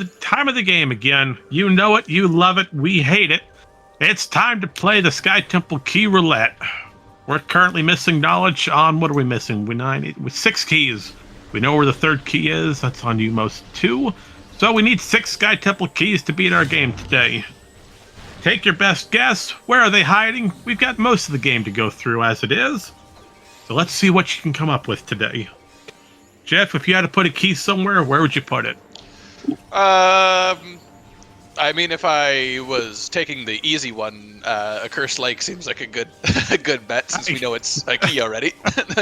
the game again. You know it, you love it, we hate it. It's time to play the Sky Temple Key Roulette. We're currently missing knowledge on, what are we missing? With 6 keys. We know where the 3rd key is. That's on you most 2. So we need 6 Sky Temple keys to beat our game today. Take your best guess. Where are they hiding? We've got most of the game to go through as it is. So let's see what you can come up with today. Jeff, if you had to put a key somewhere, where would you put it? I mean, if I was taking the easy one, Accursed Lake seems like a good bet since we know it's a key already.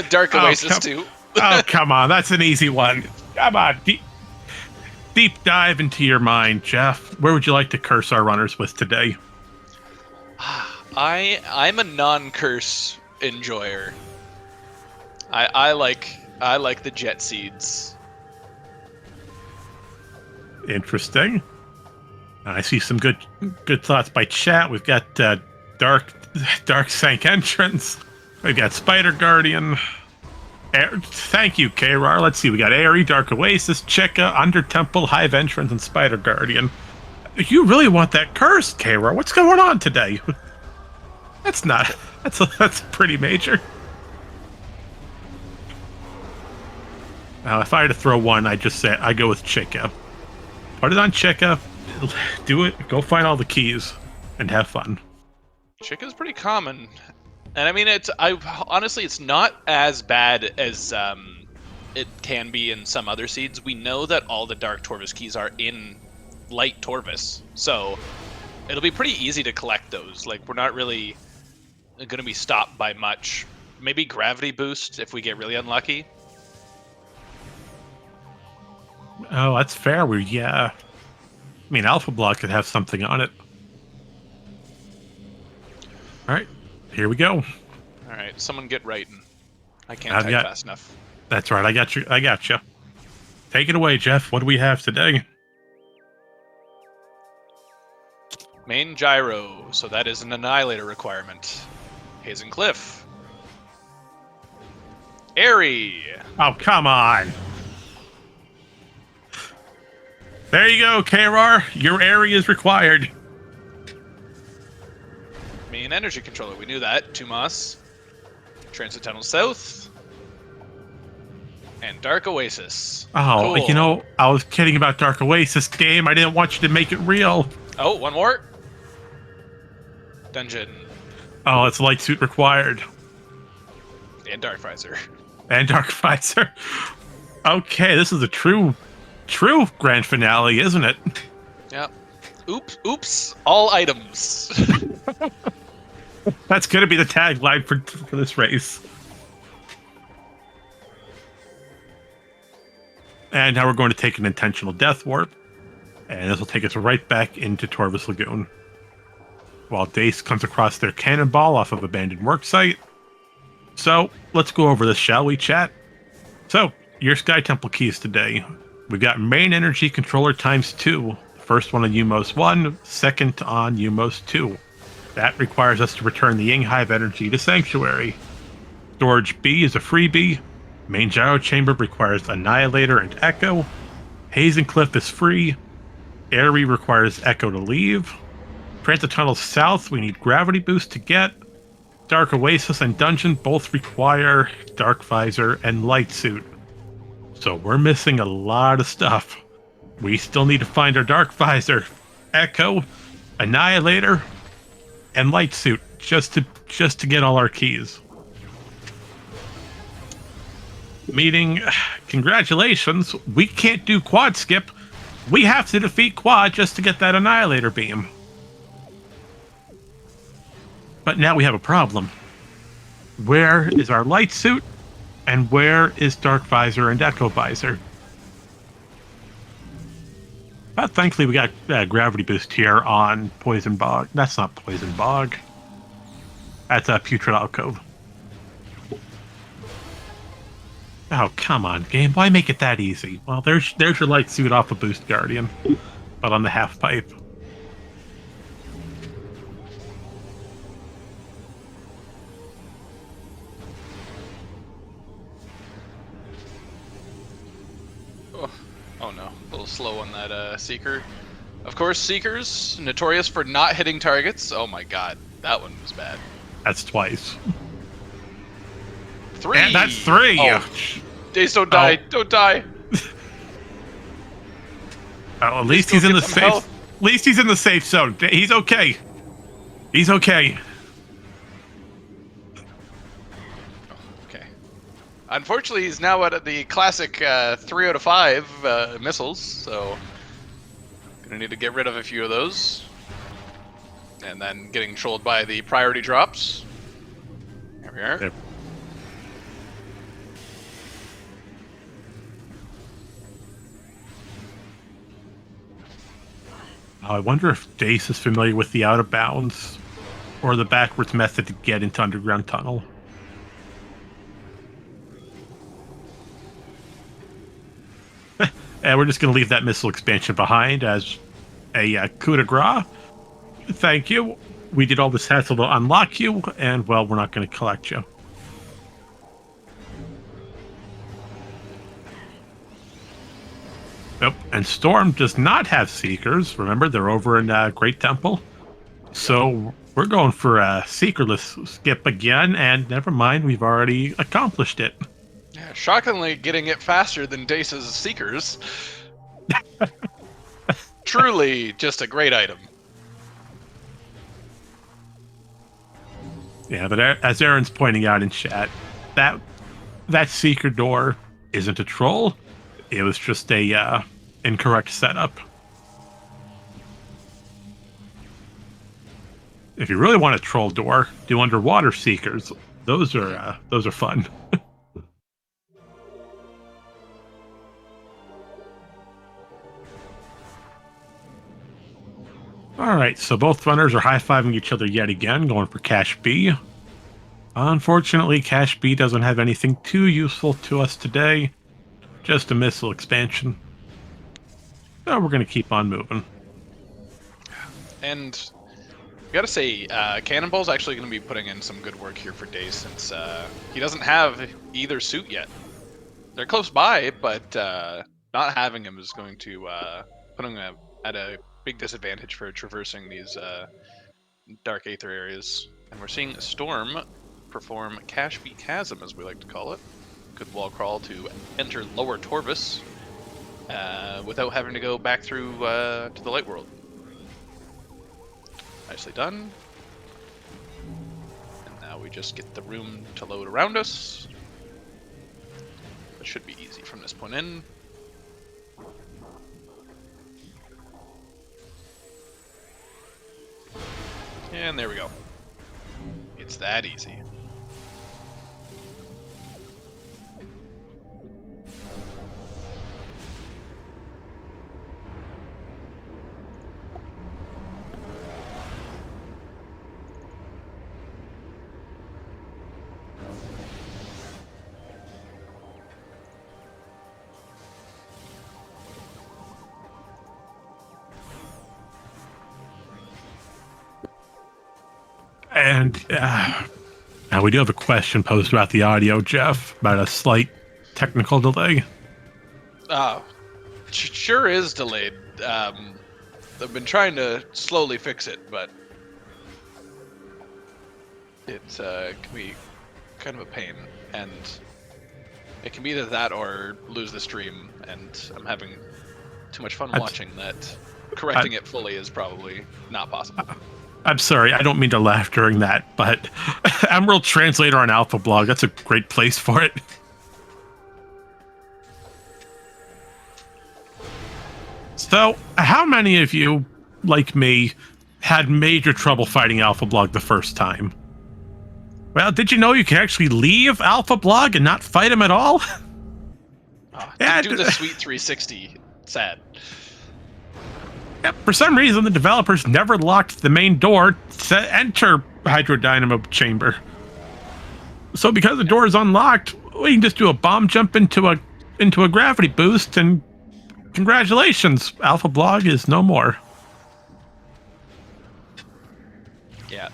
Dark Oasis too. Oh, come on, that's an easy one. Come on, deep dive into your mind, Jeff. Where would you like to curse our runners with today? I'm a non-curse enjoyer. I like the jet seeds. Interesting. I see some good thoughts by chat. We've got Dark Sank Entrance. We've got Spider Guardian. Thank you, K-Rar. Let's see. We got Airy, Dark Oasis, Cheka, Under Temple, Hive Entrance, and Spider Guardian. You really want that curse, K-Rar? What's going on today? That's pretty major. Now, if I had to throw one, I'd just say I go with Cheka. Put it on Cheka. Do it. Go find all the keys and have fun. Cheka's pretty common. And I mean, honestly, it's not as bad as it can be in some other seeds. We know that all the Dark Torvus keys are in Light Torvus, so it'll be pretty easy to collect those. Like, we're not really going to be stopped by much. Maybe Gravity Boost if we get really unlucky. Oh, that's fair. I mean, Alpha Block could have something on it. All right. Here we go. All right, someone get writing. I can't type fast enough. That's right. I got you. Take it away, Jeff. What do we have today? Main gyro, so that is an annihilator requirement. Hazen Cliff. Airy. Oh, come on. There you go, K-Rar. Your area is required. Main energy controller, we knew that. Tumas. Transit Tunnel South. And Dark Oasis. Oh, cool. You know, I was kidding about Dark Oasis game. I didn't want you to make it real. Oh, one more. Dungeon. Oh, it's light suit required. And Dark Visor. And Dark Visor. Okay, this is a true grand finale, isn't it? Yep. Oops. All items. That's going to be the tagline for this race. And now we're going to take an intentional death warp. And this will take us right back into Torvus Lagoon. While Dace comes across their cannonball off of abandoned worksite. So, let's go over this, shall we, chat? So, your Sky Temple keys today. We've got main energy controller times 2. First one on Umos 1, second on Umos 2. That requires us to return the Ying Hive energy to Sanctuary. Storage B is a freebie. Main gyro chamber requires Annihilator and Echo. Haze and Cliff is free. Airy requires Echo to leave. Transit Tunnel South, we need Gravity Boost to get. Dark Oasis and Dungeon both require Dark Visor and Light Suit. So we're missing a lot of stuff. We still need to find our Dark Visor, Echo, Annihilator, and Light Suit just to get all our keys. Meaning, congratulations, we can't do Quad Skip. We have to defeat Quad just to get that Annihilator beam. But now we have a problem. Where is our Light Suit? And where is Dark Visor and Echo Visor? But thankfully we got Gravity Boost here on Poison Bog. That's not Poison Bog. That's Putrid Alcove. Oh, come on, game. Why make it that easy? Well, there's your Light Suit off of Boost Guardian. But on the half pipe. Oh no, a little slow on that Seeker. Of course, Seekers, notorious for not hitting targets. Oh my god, that one was bad. That's twice. 3! And that's 3! Oh. Dace, don't die, don't die! Well, at least he's in the safe. Health. At least he's in the safe zone. He's okay. He's okay. Okay. Unfortunately, he's now at the classic 3 out of 5 missiles, so gonna need to get rid of a few of those, and then getting trolled by the priority drops. There we are. Yep. I wonder if Dace is familiar with the out of bounds or the backwards method to get into underground tunnel. And we're just going to leave that missile expansion behind as a coup de grace. Thank you. We did all this hassle to unlock you, and, well, we're not going to collect you. Nope. And Storm does not have Seekers. Remember, they're over in Great Temple. So we're going for a Seekerless skip again, and never mind, we've already accomplished it. Yeah, shockingly getting it faster than Dace's Seekers. Truly just a great item. Yeah, but as Aaron's pointing out in chat, that Seeker door isn't a troll. It was just a incorrect setup. If you really want a troll door, do underwater Seekers. Those are fun. Alright, so both runners are high-fiving each other yet again, going for Cash B. Unfortunately, Cash B doesn't have anything too useful to us today. Just a missile expansion. So we're going to keep on moving. And I gotta say, Cannonball's actually going to be putting in some good work here for Dace, since he doesn't have either suit yet. They're close by, but not having him is going to put him at a big disadvantage for traversing these Dark Aether areas. And we're seeing Storm perform Cash B Chasm, as we like to call it. Good wall crawl to enter Lower Torvus without having to go back through to the Light World. Nicely done. And now we just get the room to load around us. It should be easy from this point in. And there we go. It's that easy. And now we do have a question posed about the audio, Jeff, about a slight technical delay. Oh, sure is delayed. I've been trying to slowly fix it, but it can be kind of a pain, and it can be either that or lose the stream, and I'm having too much fun watching that correcting it fully is probably not possible. I'm sorry, I don't mean to laugh during that, but Emerald Translator on Alpha Blog, that's a great place for it. So, how many of you, like me, had major trouble fighting Alpha Blog the first time? Well, did you know you can actually leave Alpha Blog and not fight him at all? Do the sweet 360. Sad. Yep, for some reason, the developers never locked the main door to enter Hydrodynamo Chamber. So because the door is unlocked, we can just do a bomb jump into a gravity boost, and congratulations, Alpha Blog is no more. Yeah,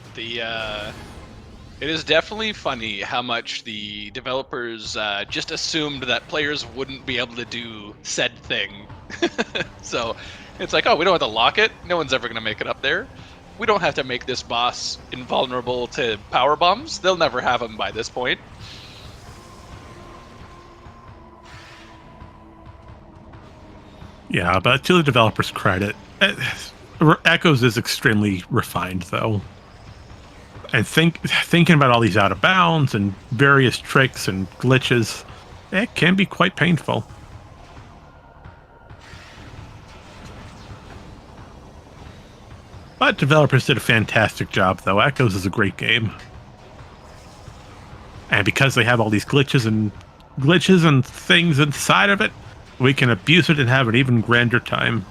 it is definitely funny how much the developers just assumed that players wouldn't be able to do said thing. So it's like, oh, we don't have to lock it. No one's ever going to make it up there. We don't have to make this boss invulnerable to power bombs. They'll never have them by this point. Yeah, but to the developers' credit, Echoes is extremely refined, though. And thinking about all these out of bounds and various tricks and glitches, it can be quite painful. But developers did a fantastic job, though. Echoes is a great game. And because they have all these glitches and things inside of it, we can abuse it and have an even grander time.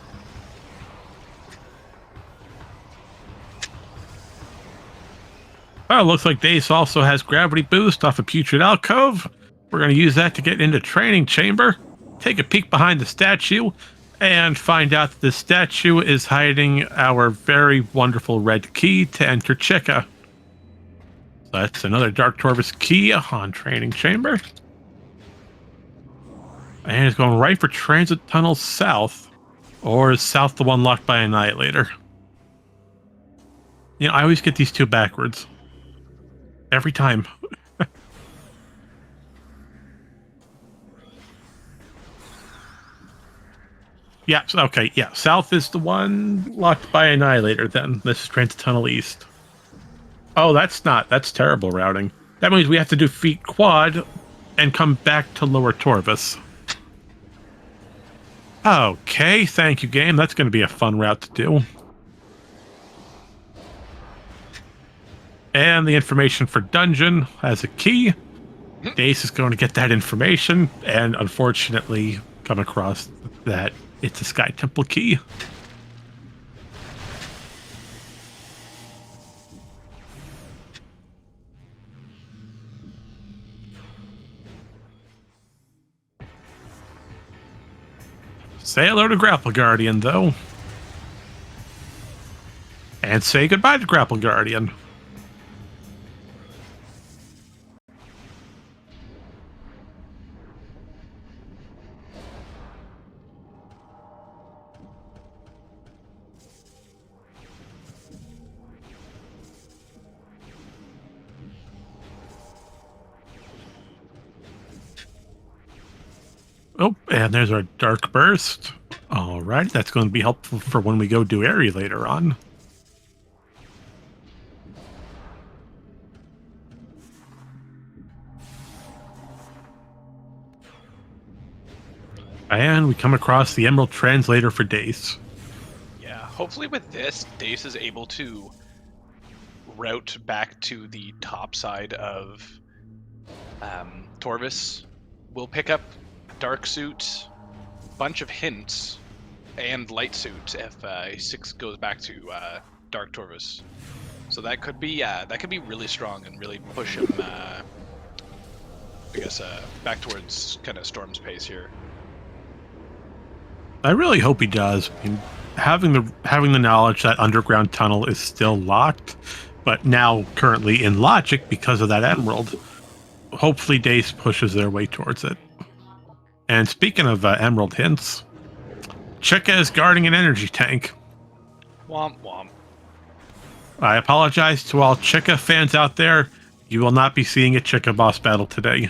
Oh, looks like Dace also has gravity boost off of Putrid Alcove. We're going to use that to get into Training Chamber, take a peek behind the statue, and find out that the statue is hiding our very wonderful red key to enter Chica. So that's another Dark Torvus key on Training Chamber. And it's going right for Transit Tunnel South. Or is South the one locked by Annihilator? You know, I always get these two backwards. Every time. Yeah, okay, yeah. South is the one locked by Annihilator, then. This is Transit Tunnel East. Oh, that's terrible routing. That means we have to do feet quad and come back to Lower Torvus. Okay, thank you, game. That's going to be a fun route to do. And the information for dungeon has a key. Dace is going to get that information, and unfortunately come across that it's a Sky Temple key. Say hello to Grapple Guardian, though. And say goodbye to Grapple Guardian. Oh, and there's our Dark Burst. All right, that's going to be helpful for when we go do area later on. And we come across the Emerald Translator for Dace. Yeah, hopefully with this, Dace is able to route back to the top side of Torvus. We'll pick up Dark Suit, bunch of hints, and Light Suit if 6 goes back to Dark Torvus. So that could be really strong and really push him, I guess, back towards kind of Storm's pace here. I really hope he does. I mean, having the knowledge that underground tunnel is still locked but now currently in logic because of that emerald. Hopefully Dace pushes their way towards it. And speaking of emerald hints, Chica is guarding an energy tank. Womp womp. I apologize to all Chica fans out there. You will not be seeing a Chica boss battle today.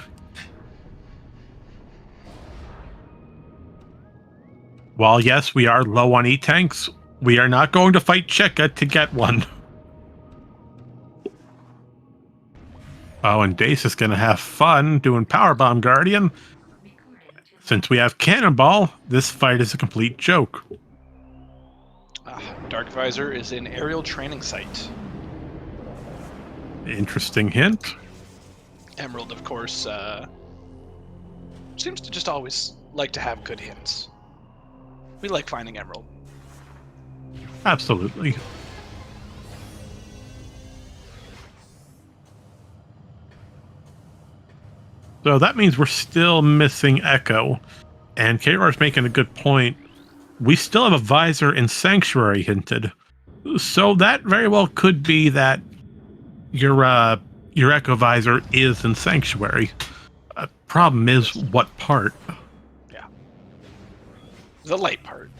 While yes, we are low on E-tanks, we are not going to fight Chica to get one. Oh, and Dace is going to have fun doing Powerbomb Guardian. Since we have Cannonball, this fight is a complete joke. Dark Visor is an aerial training site. Interesting hint. Emerald, of course, seems to just always like to have good hints. We like finding Emerald. Absolutely. So that means we're still missing Echo. And KR's making a good point. We still have a Visor and Sanctuary hinted. So that very well could be that your Echo Visor is in Sanctuary. Problem is, what part? Yeah. The light part.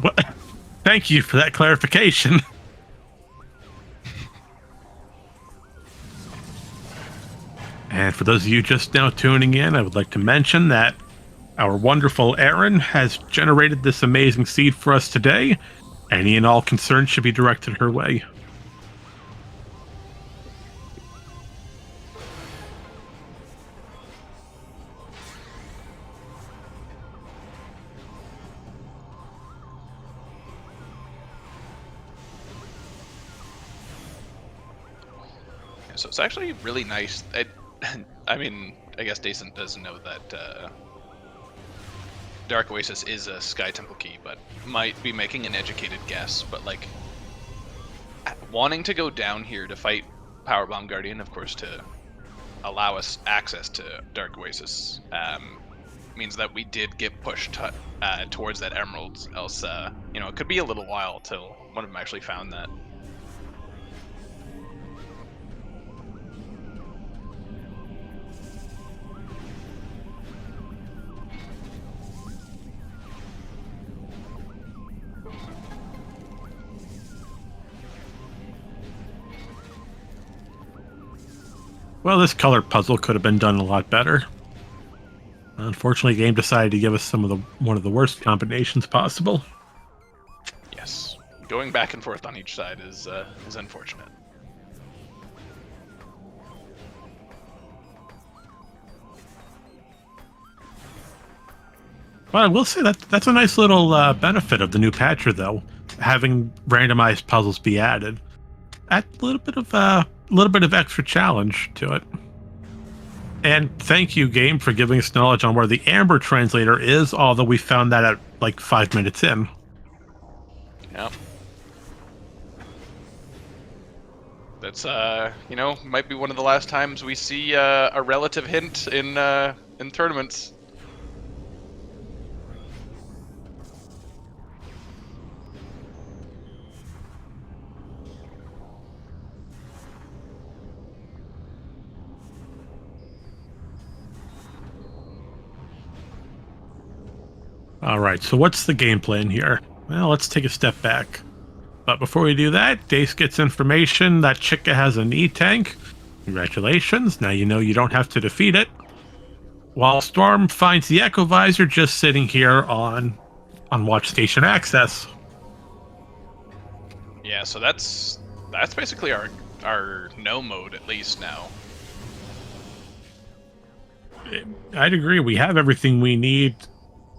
What? Thank you for that clarification. And for those of you just now tuning in, I would like to mention that our wonderful Erin has generated this amazing seed for us today. Any and all concerns should be directed her way. So it's actually really nice. I mean, I guess Dace doesn't know that Dark Oasis is a Sky Temple key, but might be making an educated guess. But like, wanting to go down here to fight Powerbomb Guardian, of course, to allow us access to Dark Oasis, means that we did get pushed towards that emerald. Else, you know, it could be a little while till one of them actually found that. Well, this color puzzle could have been done a lot better. Unfortunately, the game decided to give us one of the worst combinations possible. Yes, going back and forth on each side is unfortunate. Well, I will say that that's a nice little benefit of the new patcher, though, having randomized puzzles be added. Add a little bit of extra challenge to it. And thank you, game, for giving us knowledge on where the Amber translator is, although we found that at like 5 minutes in. Yep. That's you know, might be one of the last times we see a relative hint in tournaments. All right, so what's the game plan here? Well, let's take a step back. But before we do that, Dace gets information that Chica has an E-tank. Congratulations, now you know you don't have to defeat it. While Storm finds the Echo Visor just sitting here on Watch Station Access. Yeah, so that's basically our no mode at least now. I'd agree, we have everything we need.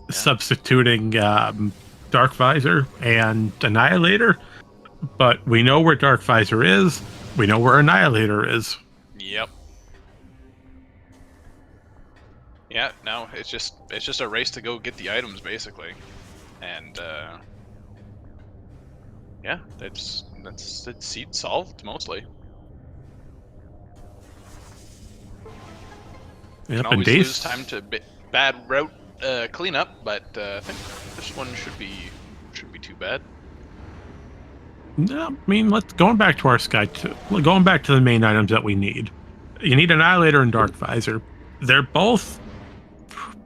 Substituting Dark Visor and Annihilator, but we know where Dark Visor is. We know where Annihilator is. Yep. Yeah. No, it's just a race to go get the items basically, and yeah, that's seed solved mostly. Yep, Can always and lose time to bad route cleanup, but I think this one should be too bad. No, I mean, going back to our going back to the main items that we need. You need Annihilator and Dark Visor. They're both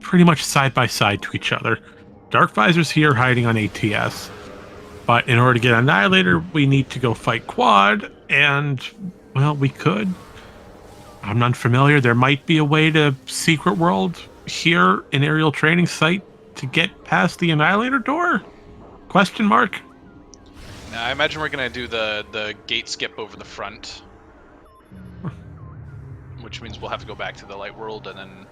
pretty much side by side to each other. Dark Visor's here hiding on ATS, but in order to get Annihilator, we need to go fight Quad, and, well, we could. I'm not familiar. There might be a way to Secret World here in Aerial Training Site to get past the Annihilator door? Question mark? Now, I imagine we're gonna do the gate skip over the front, which means we'll have to go back to the light world and then.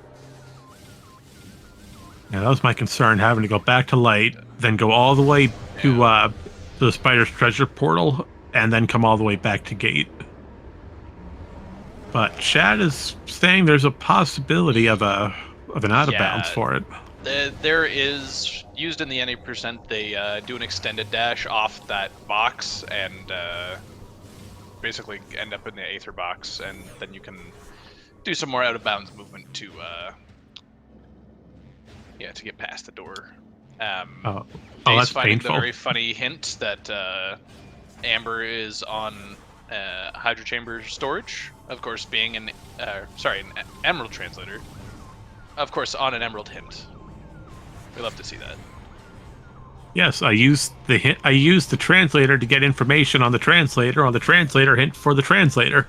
Yeah, that was my concern, having to go back to light, then go all the way to the Spider's Treasure portal, and then come all the way back to gate. But Chad is saying there's a possibility of an out of bounds for it. There is, used in the 90%, they do an extended dash off that box and basically end up in the Aether box, and then you can do some more out of bounds movement to get past the door. Dace that's finding painful. the very funny hint that Amber is on Hydro Chamber storage, of course, being an Emerald translator, of course, on an Emerald hint. We love to see that. Yes, I used the translator to get information on the translator hint for the translator.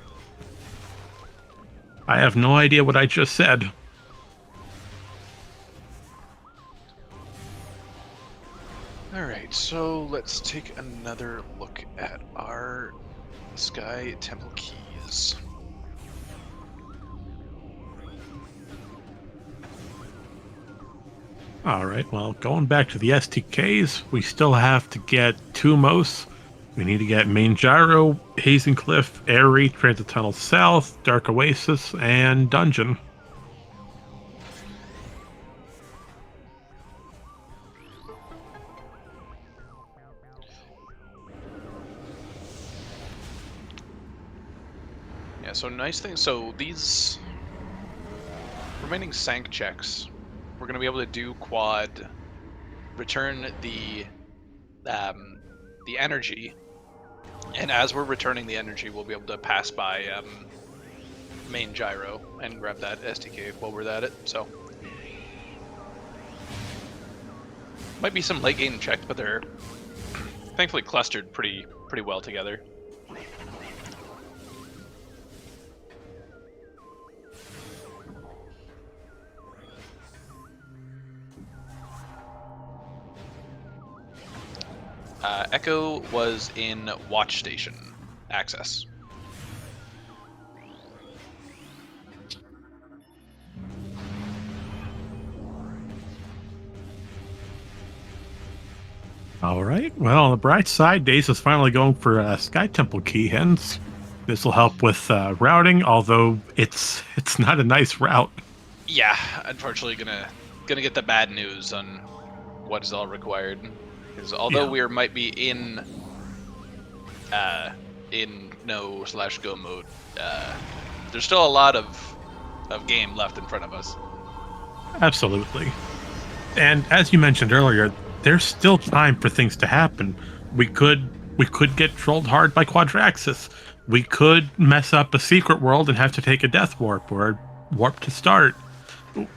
I have no idea what I just said. Alright, so let's take another look at our Sky Temple keys. Alright, well, going back to the STKs, we still have to get Tumos. We need to get Main Gyro, Hazing Cliff, Airy, Transit Tunnel South, Dark Oasis, and Dungeon. Yeah, so nice thing. So these remaining sank checks, we're gonna be able to do quad, return the energy, and as we're returning the energy, we'll be able to pass by Main Gyro and grab that STK while we're at it. So might be some late game checked, but they're thankfully clustered pretty well together. Echo was in Watch Station access. All right. Well, on the bright side, Dace is finally going for Sky Temple key hints. This will help with routing, although it's not a nice route. Yeah, unfortunately, gonna get the bad news on what is all required. Because although we might be in no/go mode, there's still a lot of game left in front of us. Absolutely. And as you mentioned earlier, there's still time for things to happen. We could get trolled hard by Quadraxis. We could mess up a secret world and have to take a death warp or a warp to start.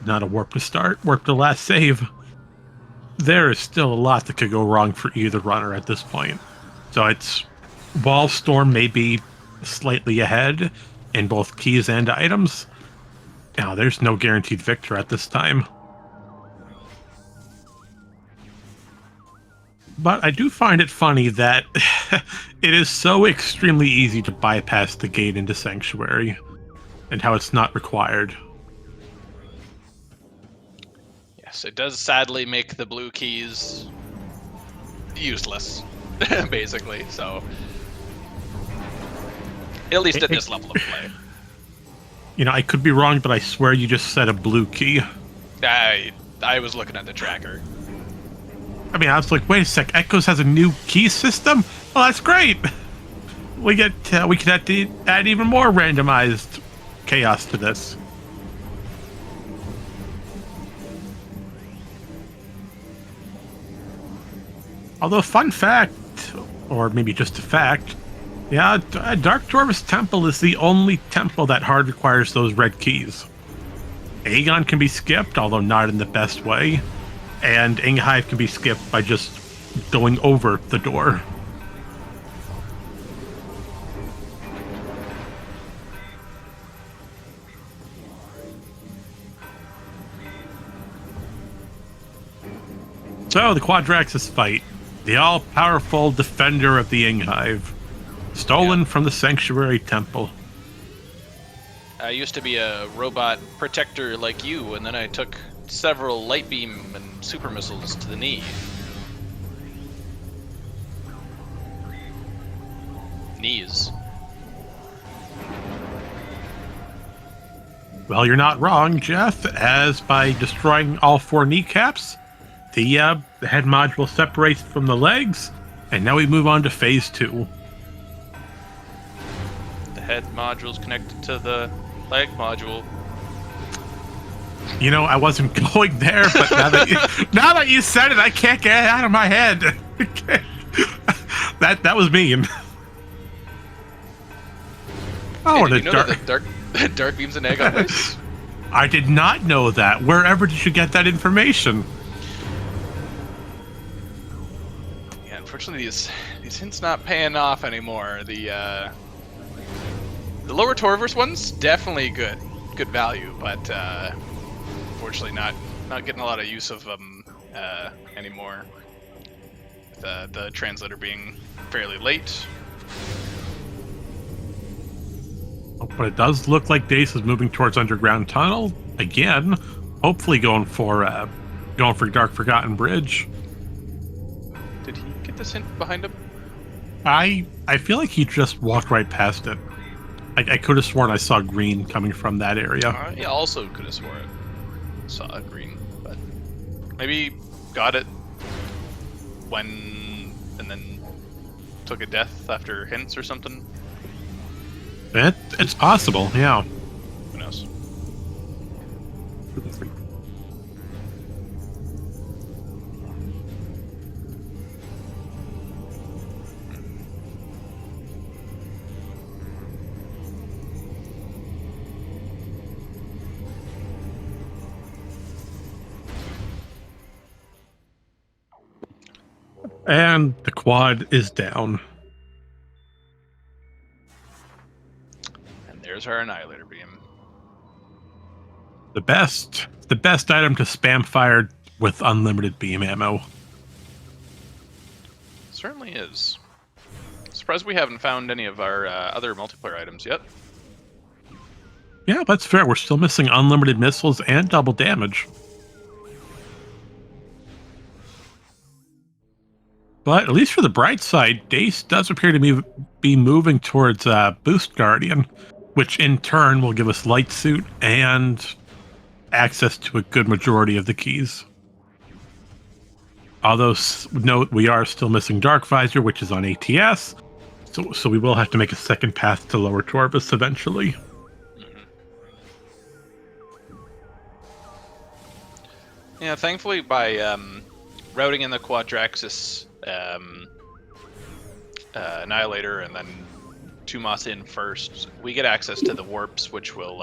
Not a warp to start, warp to last save. There is still a lot that could go wrong for either runner at this point. So while Storm may be slightly ahead in both keys and items, now there's no guaranteed victor at this time. But I do find it funny that it is so extremely easy to bypass the gate into Sanctuary, and how it's not required. Yes, it does sadly make the blue keys useless, basically, so at least at this level of play. You know, I could be wrong, but I swear you just said a blue key. I was looking at the tracker. I mean, I was like, wait a sec, Echoes has a new key system? Well, that's great! We could add even more randomized chaos to this. Although, fun fact, or maybe just a fact. Yeah, Dark Dwarf's Temple is the only temple that hard requires those red keys. Aegon can be skipped, although not in the best way, and Inghive can be skipped by just going over the door. So, the Quadraxis fight. The all-powerful defender of the Inghive. Stolen from the Sanctuary Temple. I used to be a robot protector like you, and then I took several light beam and super missiles to the knee. Knees. Well, you're not wrong, Jeff, as by destroying all 4 kneecaps, the head module separates from the legs, and now we move on to phase 2. The head module's connected to the leg module. You know, I wasn't going there, but now that you said it, I can't get it out of my head. that was mean. Oh, hey, did you know that dark beam's an egg on this? I did not know that. Wherever did you get that information? Yeah, unfortunately, these hints not paying off anymore. The lower Torverse one's definitely good value, but unfortunately not getting a lot of use of them anymore. The translator being fairly late. But it does look like Dace is moving towards Underground Tunnel again. Hopefully going for Dark Forgotten Bridge. Did he get this hint behind him? I feel like he just walked right past it. I could have sworn I saw green coming from that area. Yeah, also could have sworn saw green, but maybe got it when and then took a death after hints or something. It's possible, yeah. Who knows? And the quad is down. And there's our Annihilator Beam. The best item to spam fire with unlimited beam ammo. Certainly is. Surprised we haven't found any of our other multiplayer items yet. Yeah, that's fair. We're still missing unlimited missiles and double damage. But at least for the bright side, Dace does appear to be moving towards Boost Guardian, which in turn will give us Light Suit and access to a good majority of the keys. Although, note, we are still missing Dark Visor, which is on ATS, so we will have to make a second path to Lower Torvus eventually. Yeah, thankfully by routing in the Quadraxis Annihilator and then Tumos in first, we get access to the warps, which will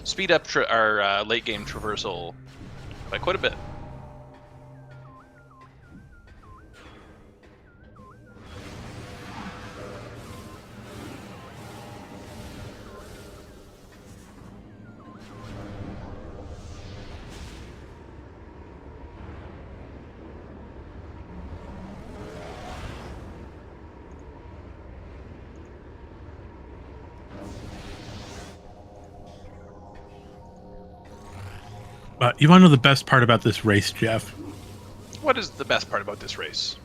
speed up our late game traversal by quite a bit. But you want to know the best part about this race, Jeff? What is the best part about this race?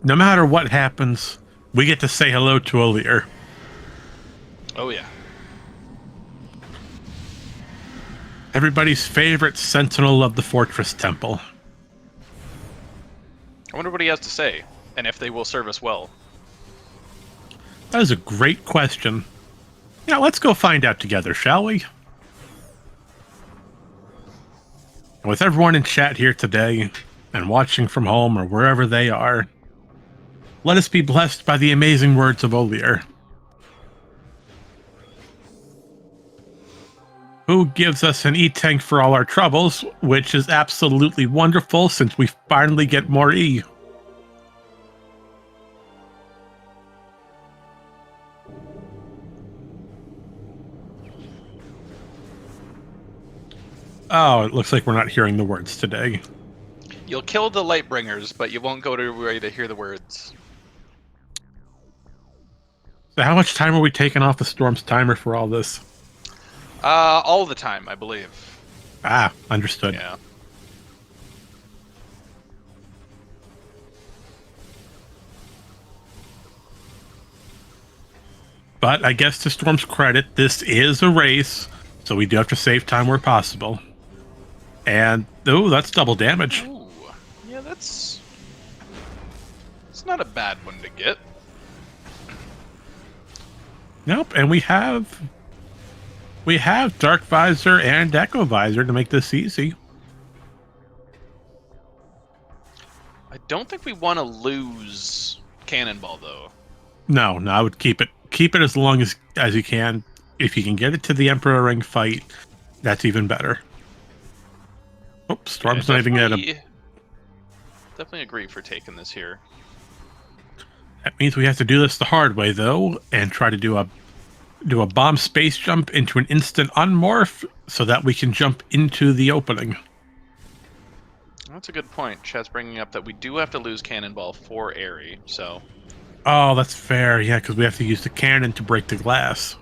No matter what happens, we get to say hello to Alir. Oh yeah. Everybody's favorite sentinel of the Fortress Temple. I wonder what he has to say, and if they will serve us well. That is a great question. Yeah, let's go find out together, shall we? With everyone in chat here today, and watching from home or wherever they are, Let us be blessed by the amazing words of Olier, who gives us an E-tank for all our troubles, which is absolutely wonderful since we finally get more E. Oh, it looks like we're not hearing the words today. You'll kill the Lightbringers, but you won't go to way to hear the words. So how much time are we taking off the Storm's timer for all this? All the time, I believe. Ah, understood. Yeah. But I guess to Storm's credit, this is a race, so we do have to save time where possible. And, oh, that's double damage. Ooh. Yeah, it's not a bad one to get. Nope, and we have Dark Visor and Echo Visor to make this easy. I don't think we want to lose Cannonball, though. No, I would keep it. Keep it as long as you can. If you can get it to the Emperor Ring fight, that's even better. Oops, Storm's not even gonna. Definitely agree for taking this here. That means we have to do this the hard way, though, and try to do a bomb space jump into an instant unmorph so that we can jump into the opening. That's a good point. Chat's bringing up that we do have to lose Cannonball for Airy, so... Oh, that's fair, yeah, because we have to use the cannon to break the glass.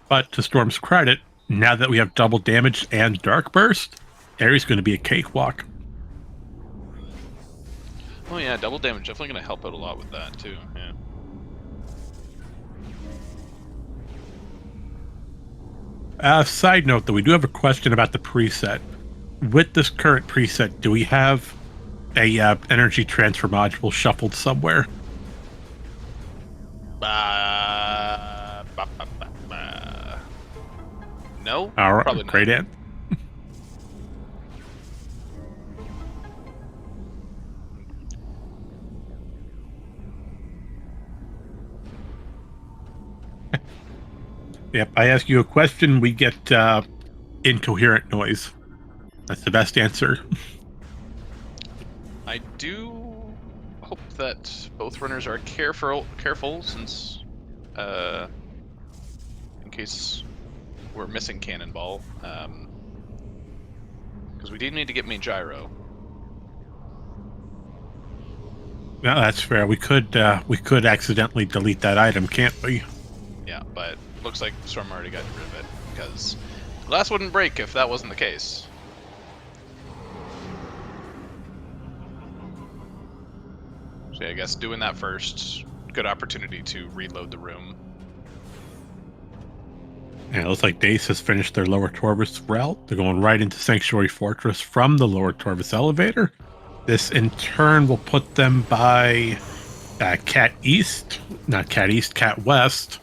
But to Storm's credit, now that we have double damage and Dark Burst, Airy's going to be a cakewalk. Oh yeah, double damage definitely going to help out a lot with that too. Yeah. Side note, though, we do have a question about the preset. With this current preset, do we have a energy transfer module shuffled somewhere? No? All right, Probably great not. Yep, I ask you a question, we get incoherent noise. That's the best answer. I do hope that both runners are careful since, in case we're missing Cannonball, because we do need to get main gyro. No, that's fair. We could accidentally delete that item, can't we? Yeah, but looks like Storm already got rid of it because glass wouldn't break if that wasn't the case. So yeah, I guess doing that first, good opportunity to reload the room. Yeah, it looks like Dace has finished their Lower Torvus route. They're going right into Sanctuary Fortress from the Lower Torvus elevator. This, in turn, will put them by Cat East, not Cat East, Cat West,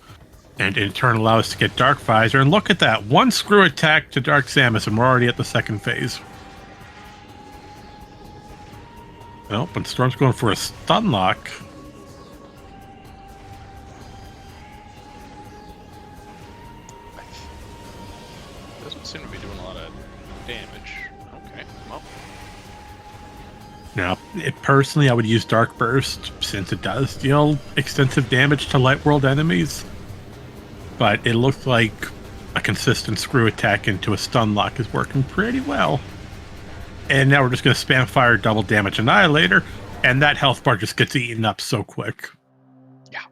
and in turn allow us to get Dark Visor. And look at that, one screw attack to Dark Samus, and we're already at the second phase. Well, but Storm's going for a stun lock. Doesn't seem to be doing a lot of damage. Okay, well. Now, personally, I would use Dark Burst since it does deal extensive damage to Light World enemies. But it looks like a consistent screw attack into a stun lock is working pretty well. And now we're just going to spam fire double damage Annihilator, and that health bar just gets eaten up so quick. Yeah.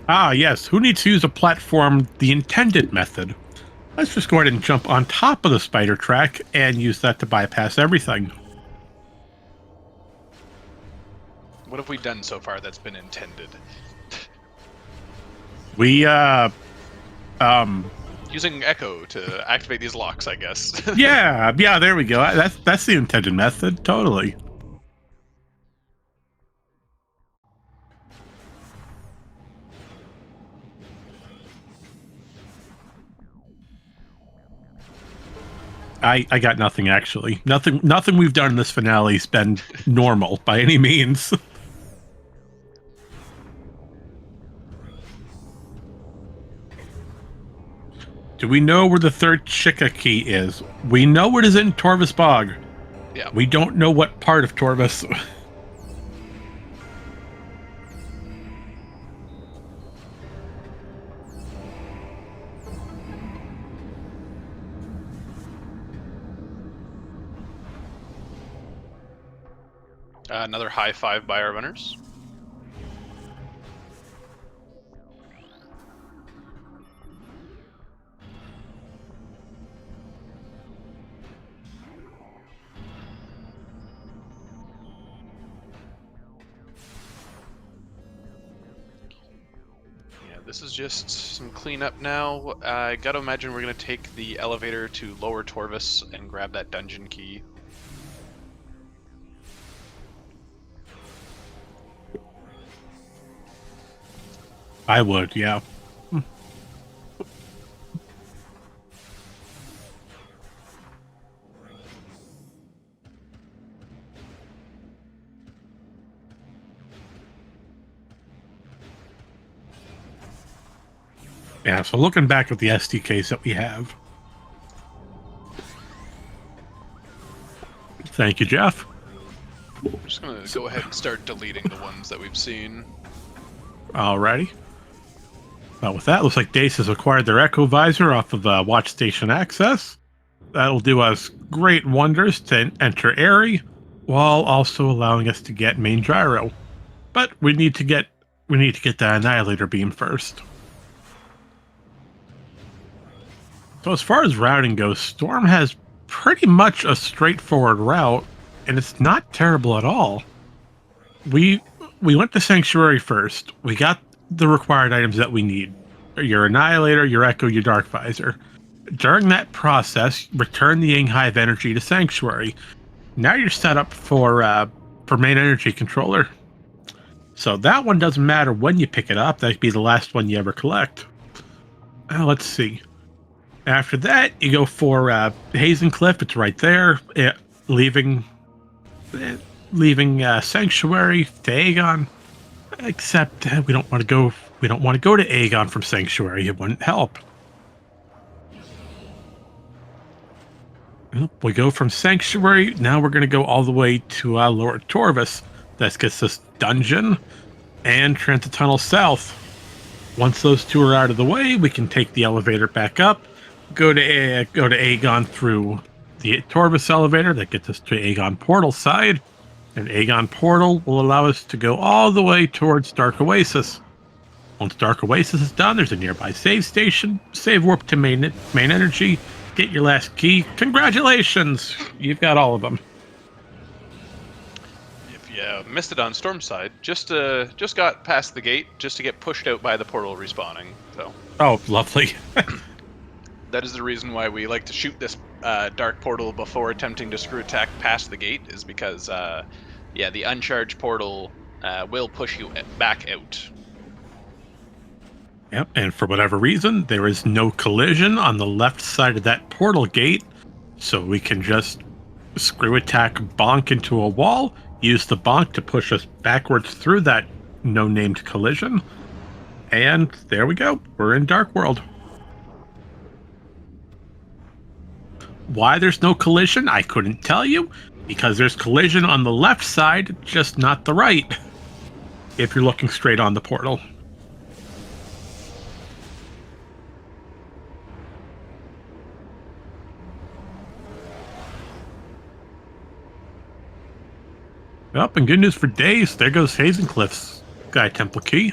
Ah, yes. Who needs to use a platform the intended method? Let's just go ahead and jump on top of the spider track and use that to bypass everything. What have we done so far that's been intended? We, Using Echo to activate these locks, I guess. yeah, there we go. That's the intended method, totally. I got nothing actually. Nothing we've done in this finale's been normal by any means. Do we know where the third Chica key is? We know it is in Torvus Bog. Yeah. We don't know what part of Torvus. Another high five by our runners. Yeah, this is just some cleanup now. I gotta imagine we're gonna take the elevator to Lower Torvus and grab that dungeon key. I would, yeah. Yeah, so looking back at the SDKs that we have. Thank you, Jeff. I'm just gonna go ahead and start deleting the ones that we've seen. Alrighty. Well, with that, looks like Dace has acquired their Echo Visor off of Watch Station Access. That'll do us great wonders to enter Airy, while also allowing us to get main gyro. But we need to get the Annihilator beam first. So as far as routing goes, Storm has pretty much a straightforward route, and it's not terrible at all. We went to Sanctuary first. We got the required items that we need. Your Annihilator, your Echo, your Dark Visor. During that process, return the Yang Hive energy to Sanctuary. Now you're set up for main energy controller. So that one doesn't matter when you pick it up. That could be the last one you ever collect. Let's see. After that, you go for Hazen Cliff. It's right there, leaving Sanctuary to Aegon. Except we don't want to go. We don't want to go to Aegon from Sanctuary. It wouldn't help. We go from Sanctuary. Now we're going to go all the way to Lower Torvus. That gets us Dungeon and Transit Tunnel South. Once those two are out of the way, we can take the elevator back up. Go to Aegon through the Torvus elevator that gets us to Aegon Portal side, and Aegon Portal will allow us to go all the way towards Dark Oasis. Once Dark Oasis is done, there's a nearby save station. Save warp to main energy. Get your last key. Congratulations, you've got all of them. If you missed it on Storm's side, just got past the gate just to get pushed out by the portal respawning. So. Oh, lovely. That is the reason why we like to shoot this dark portal before attempting to screw attack past the gate, is because, yeah, the uncharged portal will push you back out. Yep, and for whatever reason, there is no collision on the left side of that portal gate, so we can just screw attack bonk into a wall, use the bonk to push us backwards through that no-named collision, and there we go. We're in Dark World. Why there's no collision, I couldn't tell you, because there's collision on the left side, just not the right, if you're looking straight on the portal. Yep, and good news for Dace, there goes Hazencliff's Guy Temple Key.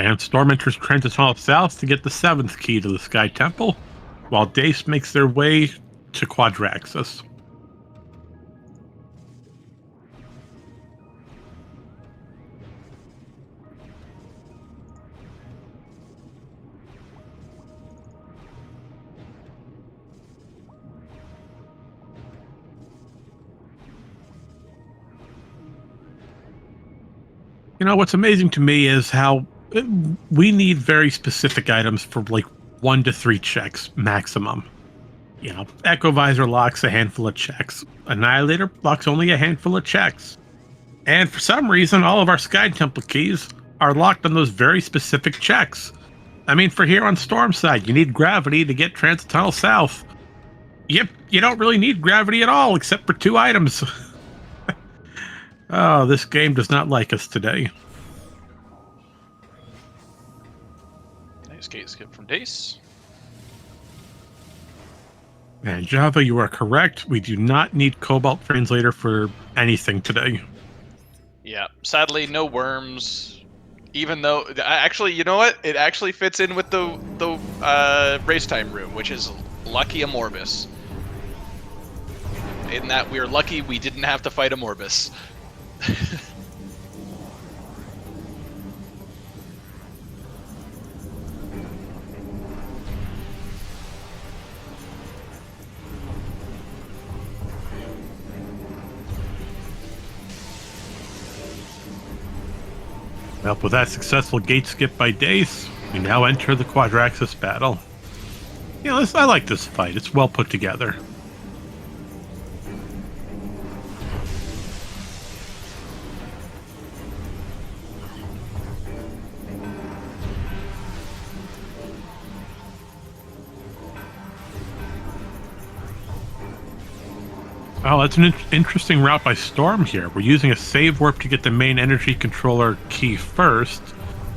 And Storm enters Transit Tunnel South to get the 7th key to the Sky Temple, while Dace makes their way to Quadraxis. You know, what's amazing to me is how we need very specific items for like 1 to 3 checks maximum. You know, Echo Visor locks a handful of checks. Annihilator locks only a handful of checks. And for some reason, all of our Sky Temple keys are locked on those very specific checks. I mean, for here on Storm side, you need gravity to get Transit Tunnel South. Yep, you don't really need gravity at all, except for 2 items. Oh, this game does not like us today. Nice gate skip from Dace. And Java, you are correct. We do not need Cobalt Translator for anything today. Yeah, sadly, no worms. Even though, actually, you know what? It actually fits in with the race time room, which is Lucky a Morbus. In that we're lucky we didn't have to fight a Morbus. Well, with that successful gate skip by Dace, we now enter the Quadraxis battle. You know, I like this fight. It's well put together. Oh, that's an interesting route by Storm here. We're using a save warp to get the main energy controller key first,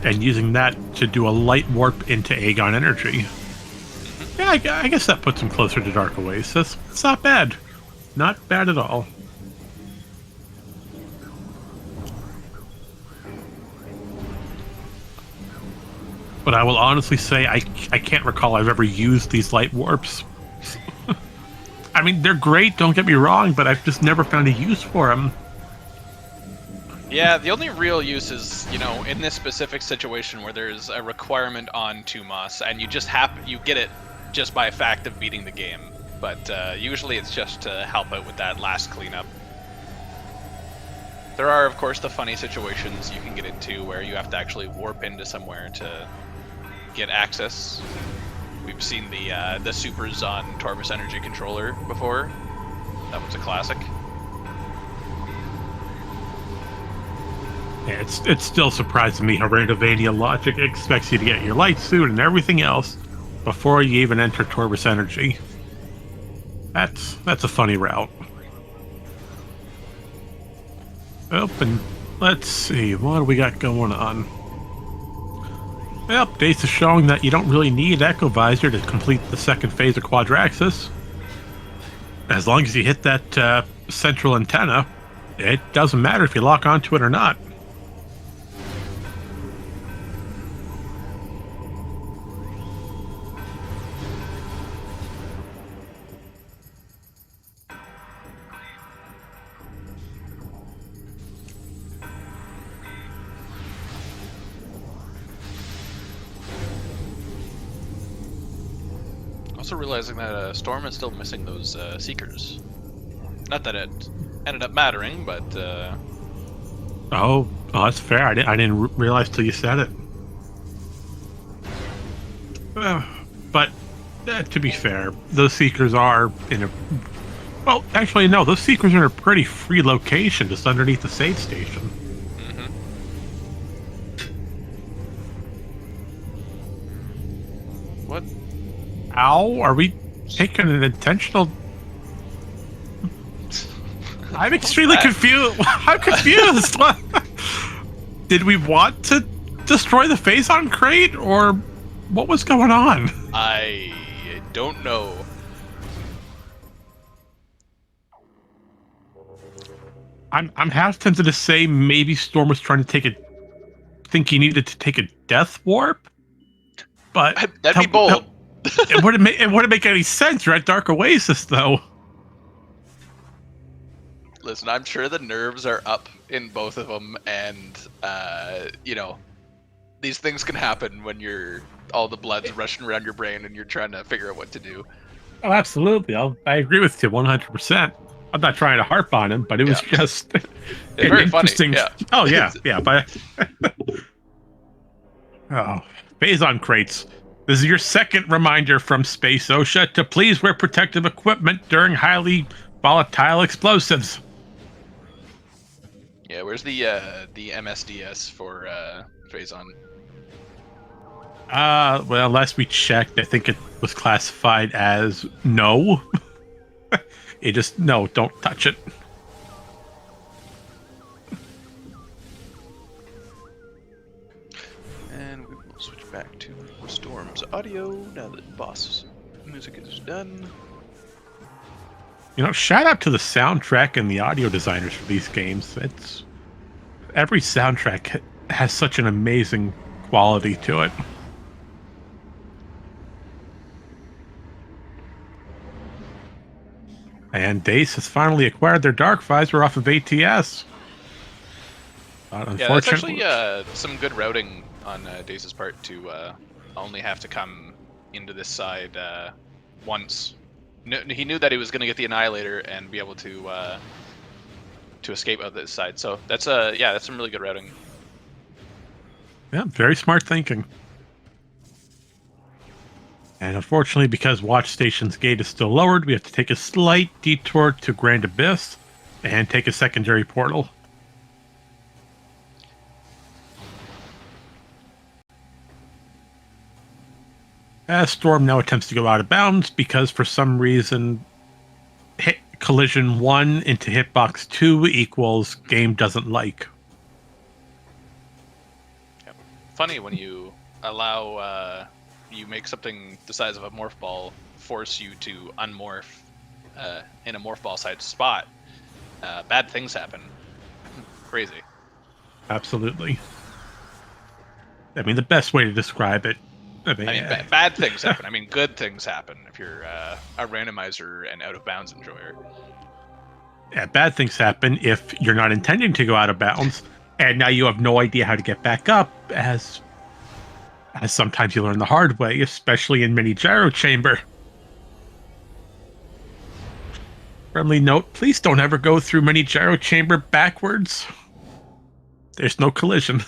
and using that to do a light warp into Aegon Energy. Yeah, I guess that puts him closer to Dark Oasis. It's not bad. Not bad at all. But I will honestly say I can't recall I've ever used these light warps. I mean, they're great, don't get me wrong, but I've just never found a use for them. Yeah, the only real use is, you know, in this specific situation where there's a requirement on Tumas, and you just you get it just by fact of beating the game. But usually it's just to help out with that last cleanup. There are, of course, the funny situations you can get into where you have to actually warp into somewhere to get access. We've seen the supers on Torvus Energy Controller before. That was a classic. Yeah, it's still surprising me how Randomania logic expects you to get your light suit and everything else before you even enter Torvus Energy. That's a funny route. Oh, and let's see, what do we got going on? Well, Dace is showing that you don't really need Echo Visor to complete the 2nd phase of Quadraxis. As long as you hit that central antenna, it doesn't matter if you lock onto it or not. Also realizing that Storm is still missing those Seekers. Not that it ended up mattering, but... Oh, that's fair. I didn't realize till you said it. But to be fair, those Seekers are in a... Well, actually, no. Those Seekers are in a pretty free location, just underneath the save station. Mm-hmm. What? Ow, are we taking an intentional... I'm extremely confused. I'm confused. Did we want to destroy the Phazon crate, or what was going on? I don't know. I'm half tempted to say maybe Storm was trying to think he needed to take a death warp, but That'd be bold. It wouldn't make any sense. You're at Dark Oasis, though. Listen, I'm sure the nerves are up in both of them, and you know, these things can happen when all the blood's rushing around your brain and you're trying to figure out what to do. Oh, absolutely. I agree with you 100%. I'm not trying to harp on him, but it was just it's very interesting. Funny. Yeah. Oh yeah, yeah. But oh, Phazon crates. This is your second reminder from Space OSHA to please wear protective equipment during highly volatile explosives. Yeah, where's the MSDS for Phazon? Well, last we checked, I think it was classified as no. It just, no, don't touch it. And we will switch back to Storm's audio now that boss music is done. You know, shout out to the soundtrack and the audio designers for these games. Every soundtrack has such an amazing quality to it. And Dace has finally acquired their Dark Visor off of ATS. Yeah, that's actually some good routing on Dace's part to only have to come into this side once. He knew that he was going to get the Annihilator and be able to escape out this side. So that's that's some really good routing. Yeah, very smart thinking. And unfortunately, because Watch Station's gate is still lowered, we have to take a slight detour to Grand Abyss and take a secondary portal. As Storm now attempts to go out of bounds because for some reason hit collision 1 into hitbox 2 equals game doesn't like. Yep. Funny when you allow you make something the size of a morph ball force you to unmorph in a morph ball sized spot. Bad things happen. Crazy. Absolutely. I mean, the best way to describe it. I mean bad things happen. I mean, good things happen if you're a randomizer and out of bounds enjoyer. Yeah, bad things happen if you're not intending to go out of bounds, and now you have no idea how to get back up, as sometimes you learn the hard way, especially in Mini Gyro Chamber. Friendly note, please don't ever go through Mini Gyro Chamber backwards. There's no collision.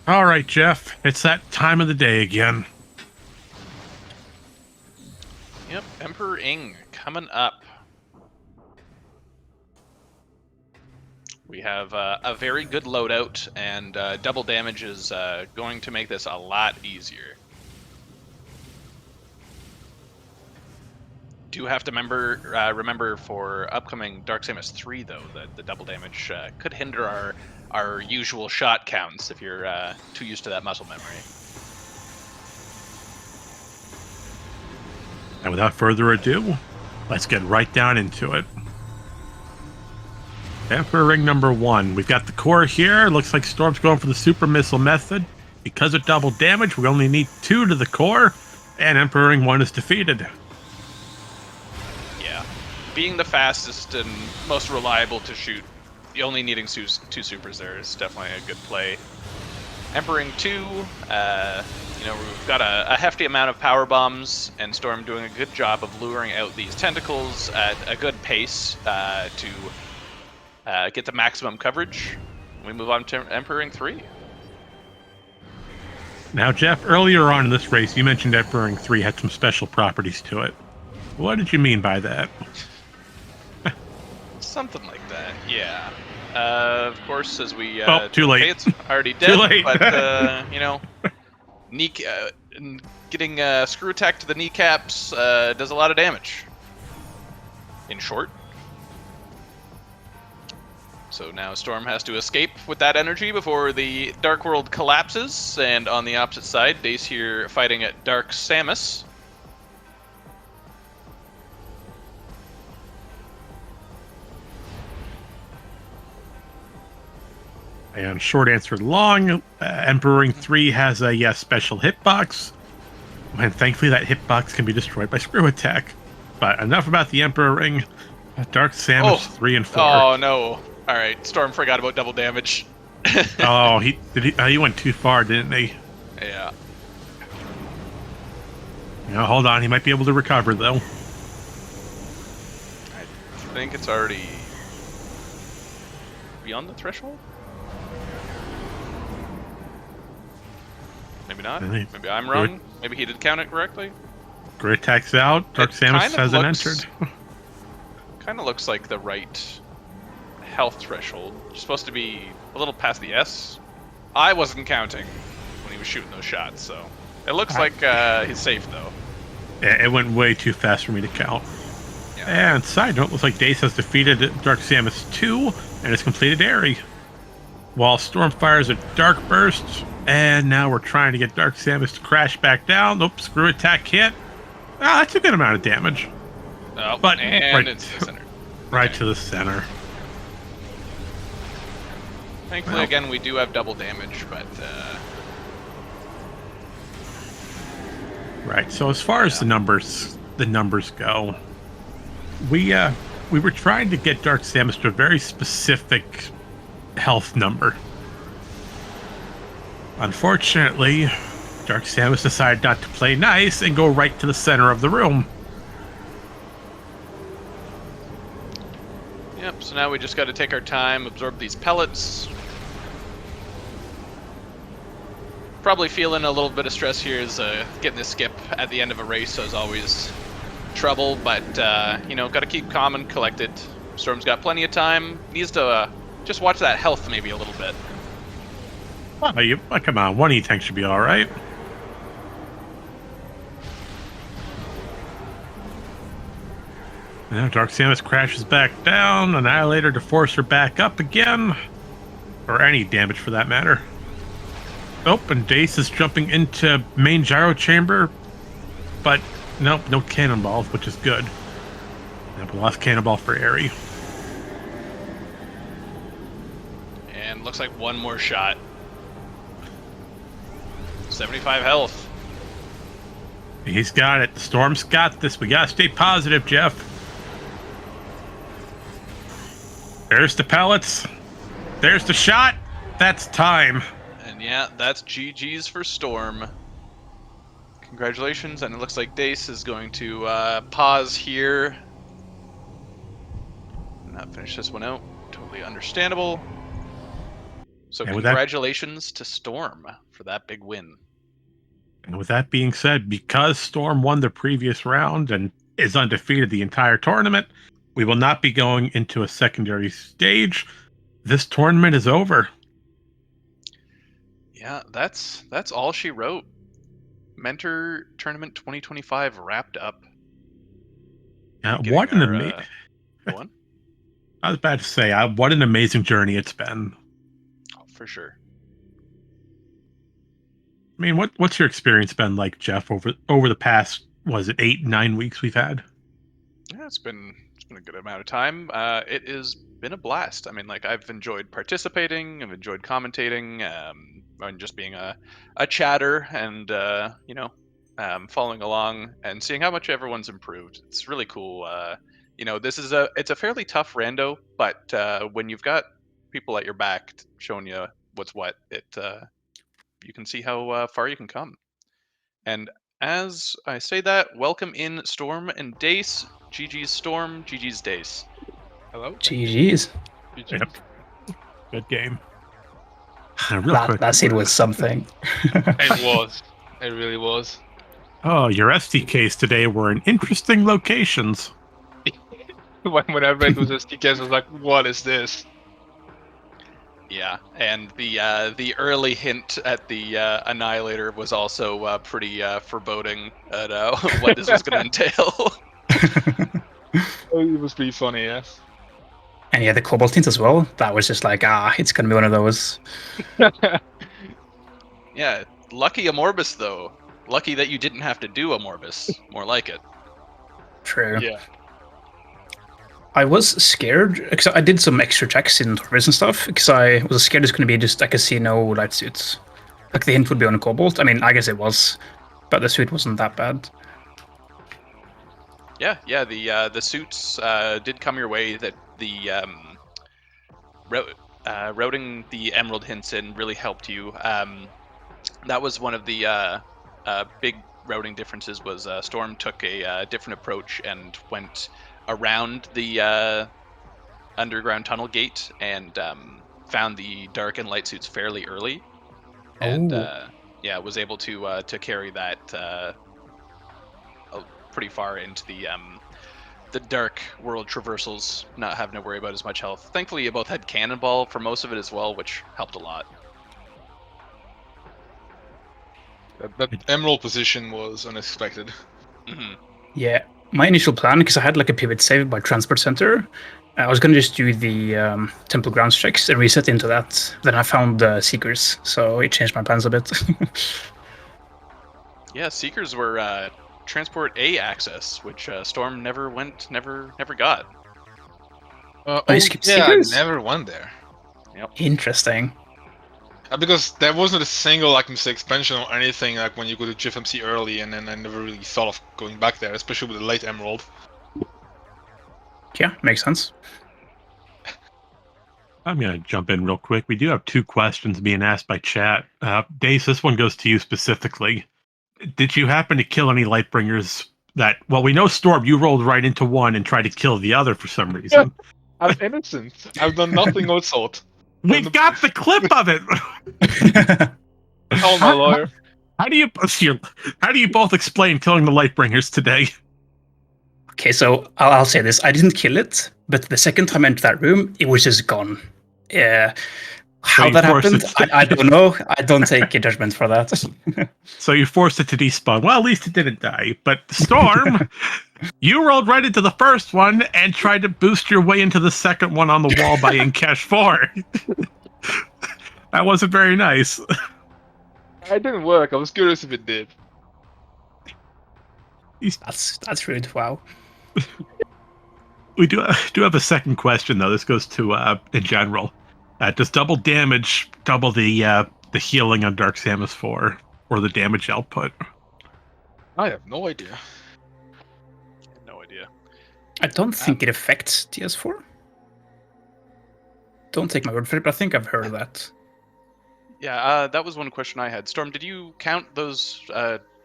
All right, Jeff, it's that time of the day again. Yep, Emperor Ing coming up. We have a very good loadout, and double damage is going to make this a lot easier. Do have to remember for upcoming Dark Samus 3, though, that the double damage could hinder our usual shot counts if you're too used to that muscle memory. And without further ado, let's get right down into it. Emperor Ring number 1. We've got the core here. Looks like Storm's going for the super missile method. Because of double damage, we only need 2 to the core, and Emperor Ring 1 is defeated. Yeah. Being the fastest and most reliable to shoot, only needing 2 supers there is definitely a good play. Emperor Ring 2, we've got a hefty amount of power bombs, and Storm doing a good job of luring out these tentacles at a good pace to get the maximum coverage. We move on to Emperor Ring 3. Now, Jeff, earlier on in this race, you mentioned Emperor Ring 3 had some special properties to it. What did you mean by that? Something like that, yeah. Of course, as we... too late. Okay, it's already dead, Too late. But, getting screw attack to the kneecaps does a lot of damage. In short. So now Storm has to escape with that energy before the Dark World collapses, and on the opposite side, Dace here fighting at Dark Samus. And short answer long, Emperor Ring 3 has a special hitbox. And thankfully that hitbox can be destroyed by screw attack. But enough about the Emperor Ring. Dark Samus 3 and 4. Oh no! All right, Storm forgot about double damage. Oh, he went too far, didn't he? Yeah. Now, hold on, he might be able to recover though. I think it's already beyond the threshold. Maybe not. Maybe I'm wrong. Maybe he did count it correctly. Great attacks out. Dark Samus hasn't entered. Kind of looks like the right health threshold. You're supposed to be a little past the S. I wasn't counting when he was shooting those shots, so it looks like he's safe though. Yeah, it went way too fast for me to count. Yeah. And side note, looks like Dace has defeated Dark Samus 2 and has completed Airy. While Storm fires a Dark Burst, and now we're trying to get Dark Samus to crash back down. Nope, screw attack hit. Ah, that's a good amount of damage. Oh, but and right, it's the center. Right to the center. Thankfully, again, we do have double damage, but... Right, so as far as the numbers go, we were trying to get Dark Samus to a very specific health number. Unfortunately, Dark Samus decided not to play nice and go right to the center of the room. Yep, so now we just got to take our time, absorb these pellets. Probably feeling a little bit of stress here is getting this skip at the end of a race is always trouble, but, you know, got to keep calm and collected. Storm's got plenty of time, needs to just watch that health maybe a little bit. Oh, come on, one E-Tank should be alright. Now Dark Samus crashes back down, Annihilator to force her back up again. Or any damage for that matter. Oh, and Dace is jumping into main gyro chamber. But, nope, no cannonballs, which is good. Nope, we lost cannonball for Airy. And looks like one more shot. 75 health. He's got it. Storm's got this. We gotta stay positive, Jeff. There's the pellets. There's the shot. That's time. And yeah, that's GG's for Storm. Congratulations, and it looks like Dace is going to pause here. Not finish this one out. Totally understandable. So congratulations to Storm for that big win. And with that being said, because Storm won the previous round and is undefeated the entire tournament, we will not be going into a secondary stage. This tournament is over. Yeah, that's all she wrote. Mentor Tournament 2025 wrapped up. What an amazing... One? I was about to say, what an amazing journey it's been. Oh, for sure. I mean, what's your experience been like, Jeff, over the past, was it 8-9 weeks we've had? Yeah, it's been a good amount of time. It has been a blast. I mean, like, I've enjoyed participating, I've enjoyed commentating, and just being a chatter and you know, following along and seeing how much everyone's improved. It's really cool. You know, it's a fairly tough rando, but when you've got people at your back showing you what's what, you can see how far you can come. And as I say that, welcome in Storm and Dace. GG's Storm, GG's Dace. Hello. GG's. Yep. Good game. That scene was something. It was. It really was. Oh, your SDKs today were in interesting locations. When I read those SDKs, I was like, what is this? Yeah, and the early hint at the Annihilator was also pretty foreboding at what this was going to entail. It was pretty funny, yes. And yeah, the Cobaltines as well. That was just like, it's going to be one of those. Yeah, lucky a Morbus, though. Lucky that you didn't have to do a Morbus. More like it. True. Yeah. I was scared because I did some extra checks in Torvis and stuff because I was scared it's going to be just a casino light suits. Like the hint would be on a Cobalt. I mean, I guess it was, but the suit wasn't that bad. Yeah. The suits did come your way. That the routing the emerald hints in really helped you. That was one of the big routing differences. Was Storm took a different approach and went around the underground tunnel gate and found the dark and light suits fairly early, and yeah, was able to carry that pretty far into the dark world traversals, not having to worry about as much health. Thankfully, you both had Cannonball for most of it as well, which helped a lot. That emerald position was unexpected. Mm-hmm. Yeah, my initial plan, because I had like a pivot save by Transport Center, I was going to just do the Temple Grounds checks and reset into that. Then I found Seekers, so it changed my plans a bit. Yeah, Seekers were Transport A access, which Storm never got. you skipped yeah, Seekers? I never went there. Yep. Interesting. Because there wasn't a single like mistake expansion or anything like when you go to GFMC early, and then I never really thought of going back there, especially with the late Emerald. Yeah, makes sense. I'm going to jump in real quick. We do have 2 questions being asked by chat. Dace, this one goes to you specifically. Did you happen to kill any Lightbringers that, well, we know Storm, you rolled right into one and tried to kill the other for some reason. I'm innocent. I've done nothing of sort. We've got the clip of it! Call my lawyer. How do you both explain killing the Lightbringers today? Okay, so I'll say this. I didn't kill it, but the second time I entered that room, it was just gone. Yeah. How that happened, I don't know. I don't take a judgment for that. So you forced it to despawn. Well, at least it didn't die. But Storm, you rolled right into the first one and tried to boost your way into the second one on the wall by Inkesh 4. That wasn't very nice. It didn't work. I was curious if it did. That's rude. Wow. We do have a second question though. This goes to in general. Does double damage double the healing on Dark Samus 4 or the damage output? I have no idea. No idea. I don't think it affects DS4. Don't take my word for it, but I think I've heard of that. Yeah, that was one question I had. Storm, did you count those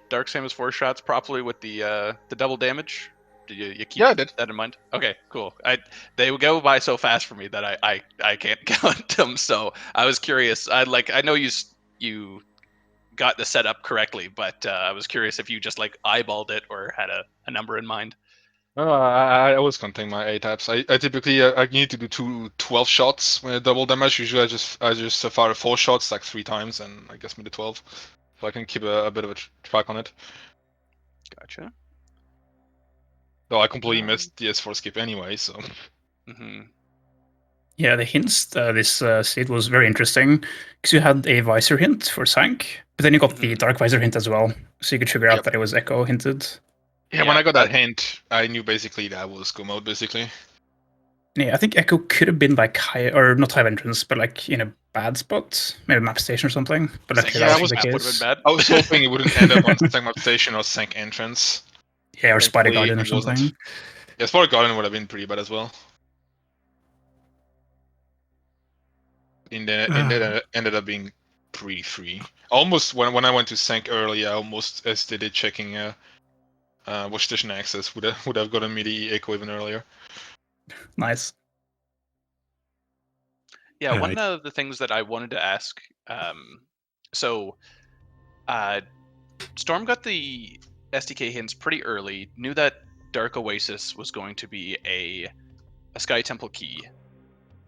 Dark Samus 4 shots properly with the double damage? Did you keep that in mind? Okay, cool. They would go by so fast for me that I can't count them. So I was curious. I know you got the setup correctly, but I was curious if you just like eyeballed it or had a number in mind. I always contain my A types. I typically I need to do 12 shots when I double damage. Usually I just fire 4 shots like 3 times, and I guess me to 12, so I can keep a bit of a track on it. Gotcha. Though I completely missed the S4 skip anyway, so. Mm-hmm. Yeah, the hints this seed was very interesting because you had a visor hint for Sank, but then you got the dark visor hint as well, so you could figure out that it was Echo hinted. Yeah, when I got that hint, I knew basically that was go mode basically. Yeah, I think Echo could have been like high, or not high entrance, but like in a bad spot, maybe map station or something. But like, yeah, that would have been bad. I was hoping it wouldn't end up on Sank map station or Sank entrance. Yeah, or Spider Garden or something. Yeah, Spider Garden would have been pretty bad as well. It ended up being pretty free. Almost when I went to Sank early, I almost STD checking watch station access would have gotten me the echo even earlier. Nice. Yeah, one of the things that I wanted to ask, so Storm got the SDK hints pretty early, knew that Dark Oasis was going to be a Sky Temple key.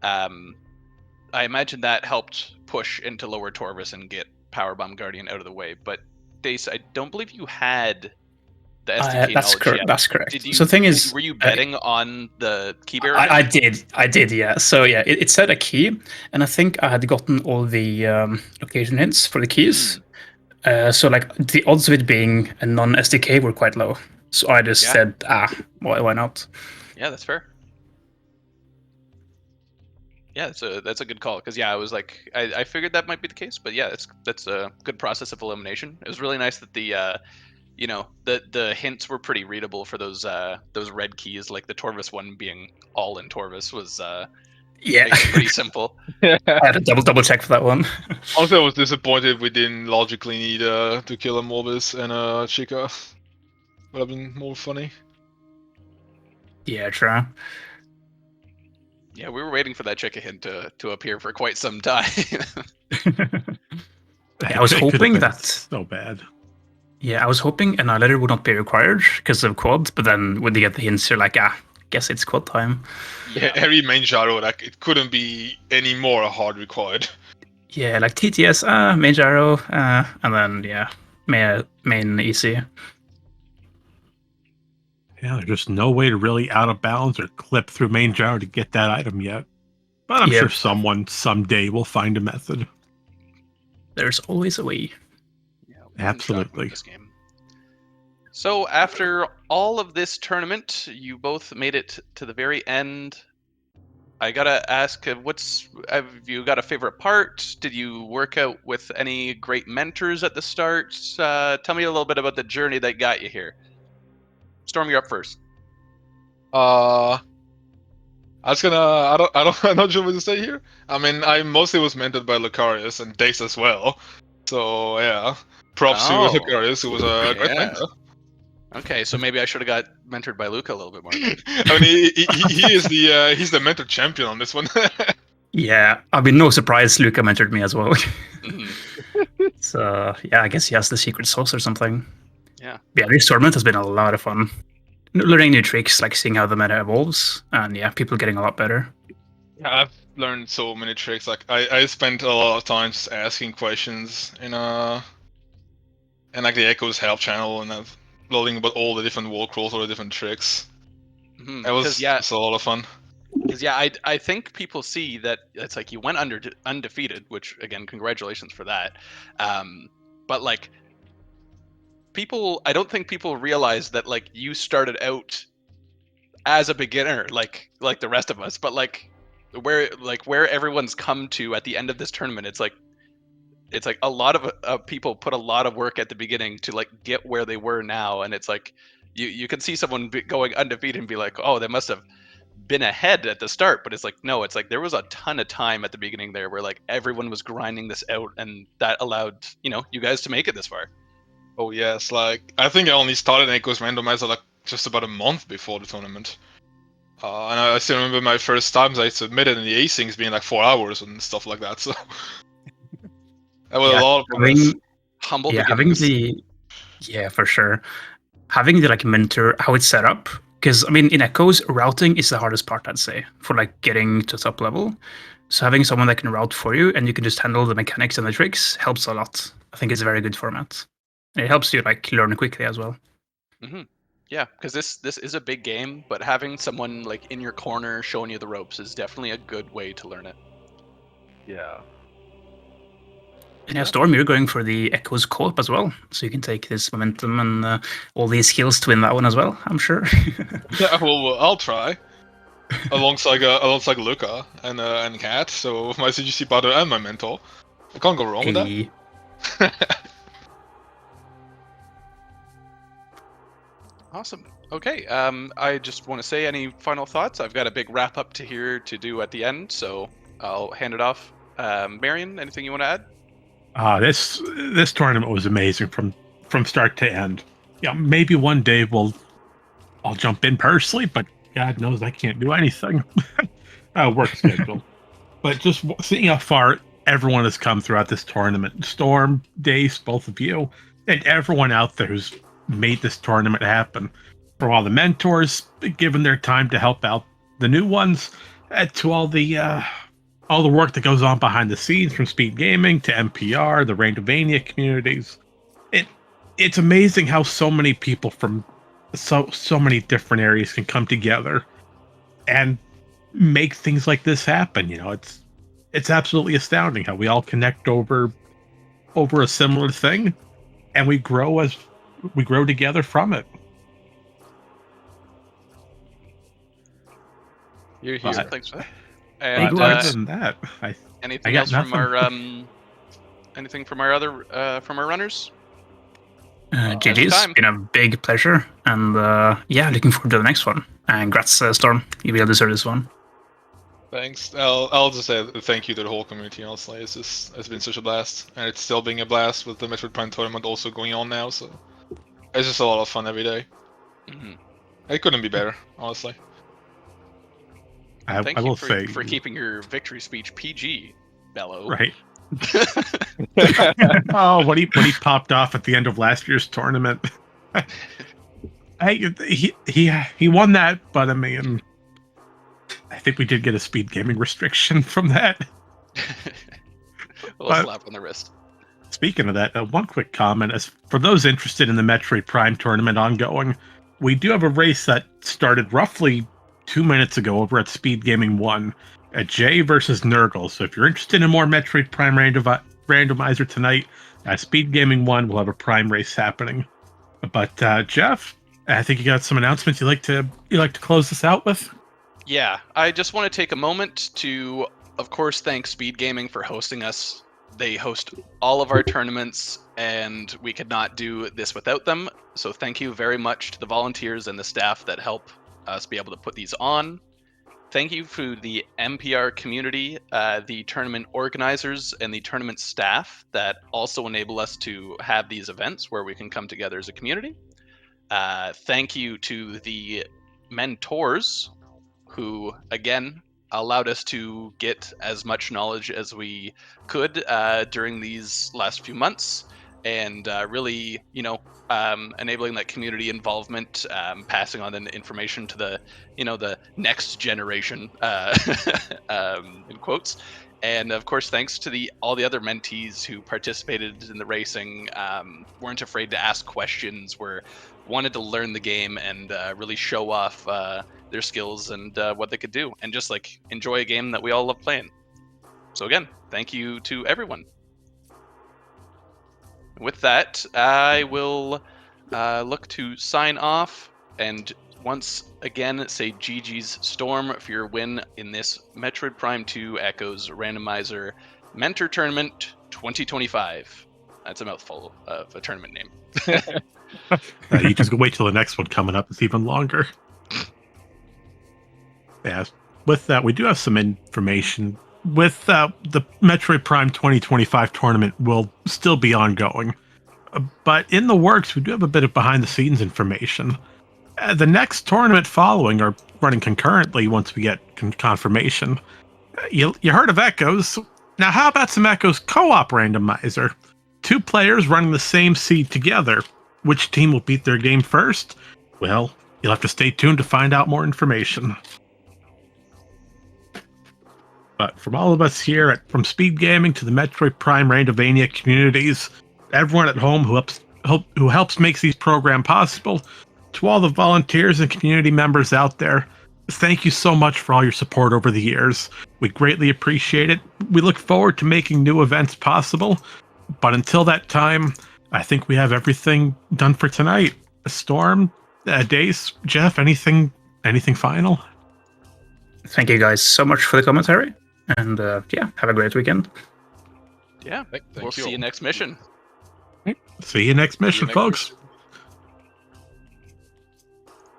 I imagine that helped push into Lower Torvis and get Powerbomb Guardian out of the way, but Dace, I don't believe you had the SDK knowledge yet. That's correct. So the thing is, were you betting on the key bearer? I did, yeah. So yeah, it said a key, and I think I had gotten all the location hints for the keys. So like the odds of it being a non-SDK were quite low. So I just said, why not? Yeah, that's fair. Yeah, that's a good call because I was like I figured that might be the case, but yeah, that's a good process of elimination. It was really nice that the hints were pretty readable for those red keys, like the Torvus one being all in Torvus was Yeah, makes it pretty simple. I had to double check for that one. Also, I was disappointed we didn't logically need to kill a Morbus and a Chica. Would have been more funny. Yeah, true. Yeah, we were waiting for that Chica hint to appear for quite some time. I was It could have hoping been that. so bad. Yeah, I was hoping Annihilator would not be required because of quad, but then when you get the hints, you're like, guess it's quad time. Yeah. Harry main gyro, like it couldn't be any more hard required. Yeah, like TTS, main gyro, and then main easy. Yeah, there's just no way to really out of bounds or clip through main gyro to get that item yet. But I'm Yep. sure someone someday will find a method. There's always a way. Yeah, Absolutely. this game. So after all of this tournament, you both made it to the very end. I gotta ask, have you got a favorite part? Did you work out with any great mentors at the start? Tell me a little bit about the journey that got you here. Storm, you're up first. I was gonna. I'm not sure what to say here. I mean, I mostly was mentored by Lucarius and Dace as well. So yeah, props to Oh, Lucarius, who was a great yeah. mentor. Okay, so maybe I should have got mentored by Luca a little bit more. I mean, he is he's the mentor champion on this one. Yeah, I mean, no surprise, Luca mentored me as well. Mhm. So yeah, I guess he has the secret sauce or something. Yeah. Yeah, this tournament has been a lot of fun. Learning new tricks, like seeing how the meta evolves, and yeah, people getting a lot better. Yeah, I've learned so many tricks. Like I spent a lot of time just asking questions in like the Echo's help channel and learning about all the different wall crawls, all the different tricks. Mhm. It was yeah, it's a lot of fun. because I think people see that it's like you went undefeated, which again, congratulations for that. But like I don't think people realize that like you started out as a beginner, like the rest of us, but like where everyone's come to at the end of this tournament, it's like a lot of people put a lot of work at the beginning to like get where they were now, and it's like you can see someone going undefeated and be like, oh, they must have been ahead at the start, but it's like no, it's like there was a ton of time at the beginning there where like everyone was grinding this out, and that allowed you guys to make it this far. Oh yes, like I think I only started Echo's Randomizer like just about a month before the tournament. And I still remember my first times I submitted in the Acings being like 4 hours and stuff like that. So that was a lot of progress. Humble Having beginnings. for sure. Having the like mentor, how it's set up, because I mean, in Echoes, routing is the hardest part, I'd say, for like getting to top level. So having someone that can route for you and you can just handle the mechanics and the tricks helps a lot. I think it's a very good format. And it helps you like learn quickly as well. Mm-hmm. Yeah, because this is a big game, but having someone like in your corner showing you the ropes is definitely a good way to learn it. Yeah. And yeah, Storm, you're going for the Echoes co-op as well, so you can take this momentum and all these skills to win that one as well, I'm sure. Yeah, well, I'll try. alongside Luca and Kat, so my CGC partner and my mentor. I can't go wrong with that. Awesome. Okay. I just want to say any final thoughts. I've got a big wrap up to do at the end, so I'll hand it off. Marion, anything you want to add? This tournament was amazing from start to end. Yeah, maybe one day I'll jump in personally, but God knows I can't do anything. Work schedule. But just seeing how far everyone has come throughout this tournament, Storm, Dace, both of you, and everyone out there who's made this tournament happen. From all the mentors giving their time to help out the new ones, to all the work that goes on behind the scenes from SpeedGaming to NPR, the Randomizer communities. It's amazing how so many people from so many different areas can come together and make things like this happen. It's absolutely astounding how we all connect over a similar thing, and we grow together from it. You're here. Thanks for that. And But other than that, anything got else from nothing. our anything from our other from our runners? GG's, time. been a big pleasure, and yeah, looking forward to the next one. And congrats, Storm, you will deserve this one. Thanks. I'll just say thank you to the whole community. Honestly, it's been such a blast, and it's still being a blast with the Metroid Prime tournament also going on now. So it's just a lot of fun every day. Mhm. It couldn't be better, honestly. Thank I you will for, say, for keeping your victory speech PG, Bello. right. Oh, when he popped off at the end of last year's tournament. He won that, but I mean, I think we did get a speed gaming restriction from that. A slap on the wrist. Speaking of that, one quick comment: as for those interested in the Metroid Prime tournament ongoing, we do have a race that started roughly 2 minutes ago over at Speed Gaming 1 at Jay versus Nurgle. So if you're interested in more Metroid Prime randomizer tonight, Speed Gaming 1 will have a Prime race happening. But Jeff, I think you got some announcements you like to close this out with. Yeah, I just want to take a moment to, of course, thank Speed Gaming for hosting us. They host all of our tournaments, and we could not do this without them. So thank you very much to the volunteers and the staff that help us be able to put these on. Thank you to the MPR community, the tournament organizers, and the tournament staff that also enable us to have these events where we can come together as a community. Thank you to the mentors who, again, allowed us to get as much knowledge as we could during these last few months, and really, enabling that community involvement, passing on the information to the next generation, in quotes. And of course, thanks to all the other mentees who participated in the racing, weren't afraid to ask questions, wanted to learn the game and really show off their skills and what they could do, and just enjoy a game that we all love playing. So again, thank you to everyone. With that, I will look to sign off, and once again say GG's Storm for your win in this Metroid Prime 2 Echoes Randomizer Mentor Tournament 2025. That's a mouthful of a tournament name. You just wait till the next one coming up. It's even longer. Yeah. With that, we do have some information. With the Metroid Prime 2025 tournament will still be ongoing. But in the works, we do have a bit of behind-the-scenes information. The next tournament following are running concurrently once we get confirmation. You heard of Echoes. Now, how about some Echoes co-op randomizer? 2 players running the same seed together. Which team will beat their game first? Well, you'll have to stay tuned to find out more information. But from all of us here from Speed Gaming to the Metroid Prime Randovania communities, everyone at home who helps makes these programs possible, to all the volunteers and community members out there, thank you so much for all your support over the years. We greatly appreciate it. We look forward to making new events possible. But until that time, I think we have everything done for tonight. Storm, Dace, Jeff, anything final? Thank you guys so much for the commentary, and yeah, have a great weekend. Yeah, Thank we'll you see you all. next mission. See you next mission, folks.